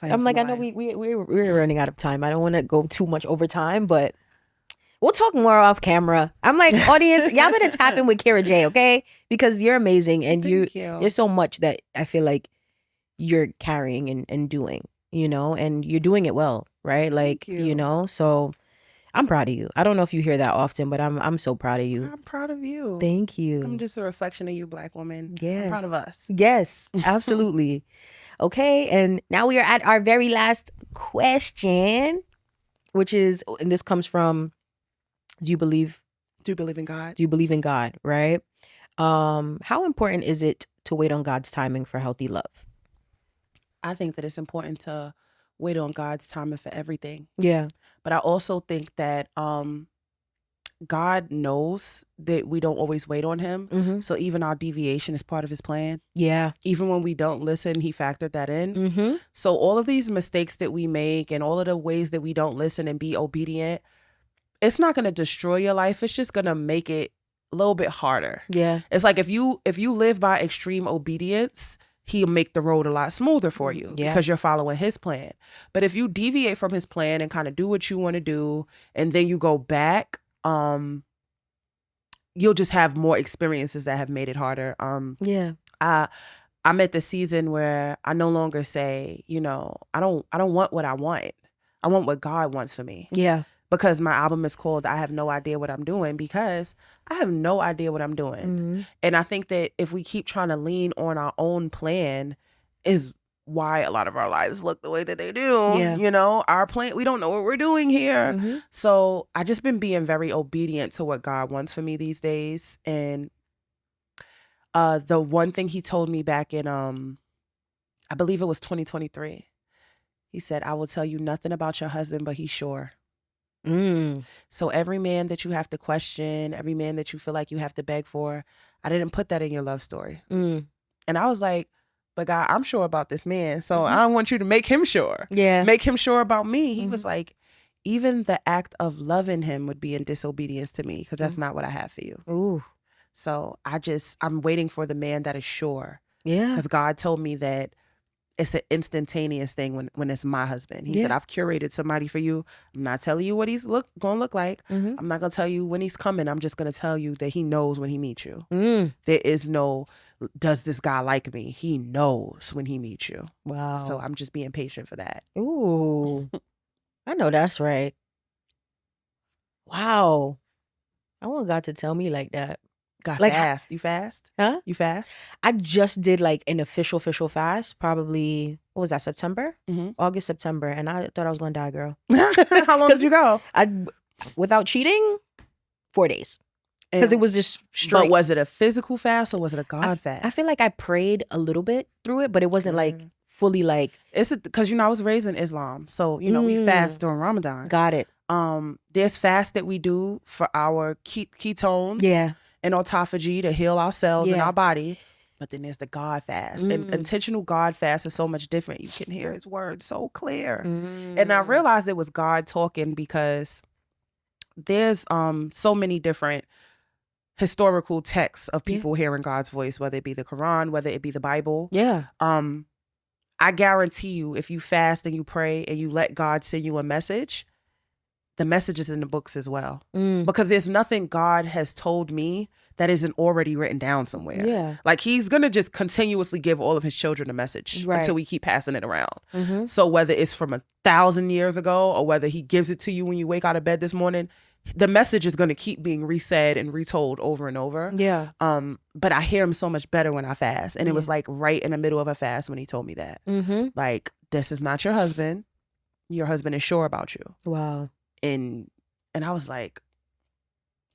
I'm like, I know we're running out of time. I don't want to go too much over time, but we'll talk more off camera. I'm like, audience, y'all better tap in with Kira J, okay? Because you're amazing, and there's so much that I feel like you're carrying and doing, and you're doing it well, right? Like, so I'm proud of you. I don't know if you hear that often, but I'm so proud of you. I'm proud of you. Thank you. I'm just a reflection of you, Black woman. Yes. I'm proud of us. Yes, absolutely. Okay, and now we are at our very last question, which is, and this comes from, do you believe in God? Do you believe in God, right? How important is it to wait on God's timing for healthy love? I think that it's important to wait on God's timing for everything. Yeah. But I also think that God knows that we don't always wait on him. Mm-hmm. So even our deviation is part of his plan. Yeah. Even when we don't listen, he factored that in. Mm-hmm. So all of these mistakes that we make and all of the ways that we don't listen and be obedient, it's not going to destroy your life. It's just going to make it a little bit harder. Yeah. It's like if you live by extreme obedience, he'll make the road a lot smoother for you because you're following his plan. But if you deviate from his plan and kind of do what you want to do, and then you go back, you'll just have more experiences that have made it harder. I'm at the season where I no longer say, I don't want what I want. I want what God wants for me. Yeah. Because my album is called I Have No Idea What I'm Doing, because I have no idea what I'm doing. Mm-hmm. And I think that if we keep trying to lean on our own plan is why a lot of our lives look the way that they do. Yeah. Our plan, we don't know what we're doing here. Mm-hmm. So I just been being very obedient to what God wants for me these days. And the one thing he told me back in, I believe it was 2023, he said, I will tell you nothing about your husband, but he's sure. So every man that you have to question, every man that you feel like you have to beg for, I didn't put that in your love story. And I was like, but God, I'm sure about this man. So I want you to make him sure. Yeah. Make him sure about me. He was like, even the act of loving him would be in disobedience to me, because that's not what I have for you. Ooh. So I'm waiting for the man that is sure. Yeah. Because God told me that it's an instantaneous thing when it's my husband. He said, I've curated somebody for you. I'm not telling you what he's gonna look like. I'm not gonna tell you when he's coming. I'm just gonna tell you that he knows when he meets you. There is no, does this guy like me? He knows when he meets you. Wow. So I'm just being patient for that. Ooh. I know that's right. Wow. I want God to tell me like that. God, like, fast. You fast? Huh? You fast? I just did like an official fast, probably, what was that, September? August, September. And I thought I was going to die, girl. How long did you go? Without cheating, 4 days. Because it was just straight. But was it a physical fast or was it a God fast? I feel like I prayed a little bit through it, but it wasn't like fully like. It's because, I was raised in Islam. So, we fast during Ramadan. Got it. There's fast that we do for our ketones. Yeah. And autophagy to heal our cells and our body. But then there's the God fast. And intentional God fast is so much different. You can hear his words so clear. And I realized it was God talking because there's so many different historical texts of people hearing God's voice, whether it be the Quran, whether it be the Bible. Yeah. I guarantee you, if you fast and you pray and you let God send you a message, the message is in the books as well. Because there's nothing God has told me that isn't already written down somewhere. Yeah. Like he's going to just continuously give all of his children a message until we keep passing it around. So whether it's from 1,000 years ago or whether he gives it to you when you wake out of bed this morning, the message is going to keep being resaid and retold over and over. Yeah. But I hear him so much better when I fast. And it was like right in the middle of a fast when he told me that. Like, this is not your husband. Your husband is sure about you. Wow. And I was like,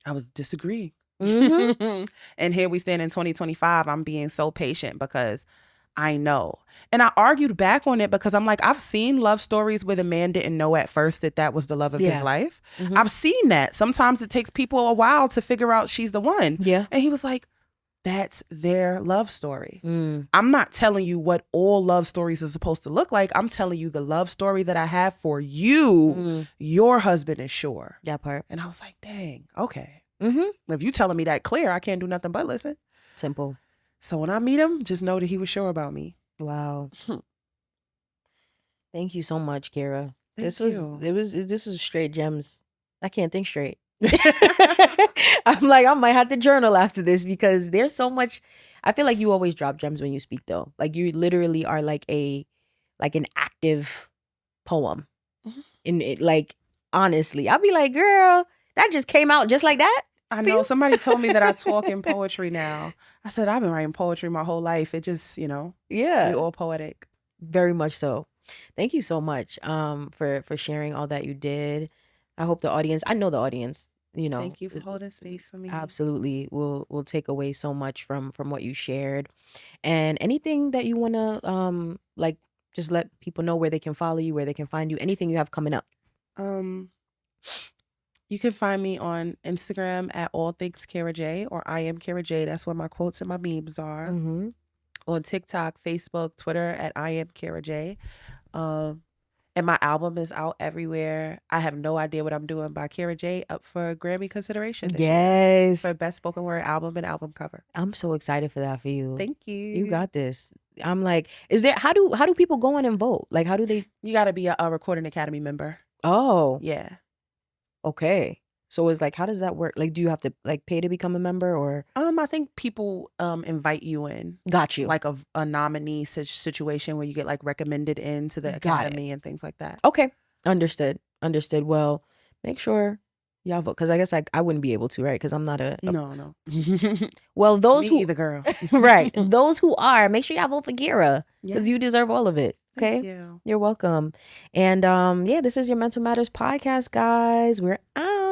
I was disagreeing. And here we stand in 2025. I'm being so patient because I know. And I argued back on it because I'm like, I've seen love stories where the man didn't know at first that was the love of his life. I've seen that. Sometimes it takes people a while to figure out she's the one. Yeah. And he was like, that's their love story. I'm not telling you what all love stories are supposed to look like. I'm telling you the love story that I have for you. Your husband is sure. That part. And I was like, dang, okay. If you telling me that clear, I can't do nothing but listen. Simple. So when I meet him, just know that he was sure about me. Wow. Thank you so much, Kira. Thank you. This was straight gems. I can't think straight. I'm like, I might have to journal after this because there's so much. I feel like you always drop gems when you speak, though. Like you literally are like an active poem. In it, like honestly, I'll be like, girl, that just came out just like that. I know somebody told me that I talk in poetry now. I said, I've been writing poetry my whole life. It just, yeah, we're all poetic. Very much so. Thank you so much for sharing all that you did. I hope the audience, I know the audience, Thank you for holding space for me. Absolutely will take away so much from what you shared. And anything that you want to like just let people know where they can follow you, where they can find you, anything you have coming up. You can find me on Instagram at All Things Kara J, or I Am Kara J. That's where my quotes and my memes are. On TikTok, Facebook, Twitter at I Am Kara J. And my album is out everywhere. I have no idea what I'm doing by Kara J, up for Grammy consideration this year for Best Spoken Word Album and album cover. I'm so excited for that for you. Thank you. You got this. I'm like, how do people go in and vote? Like, how do they? You got to be a Recording Academy member. Oh. Yeah. Okay. So it's like, how does that work? Like, do you have to like pay to become a member, or? I think people invite you in. Got you. Like a nominee situation where you get like recommended into the academy and things like that. Okay. Understood. Well, make sure y'all vote, because I guess I wouldn't be able to, right? Because I'm not a no. Well, those Me either, girl. Right. Those who are, make sure y'all vote for Kira, because you deserve all of it. Okay. Thank you. You're welcome. And yeah, this is your Mental Matters podcast, guys. We're out.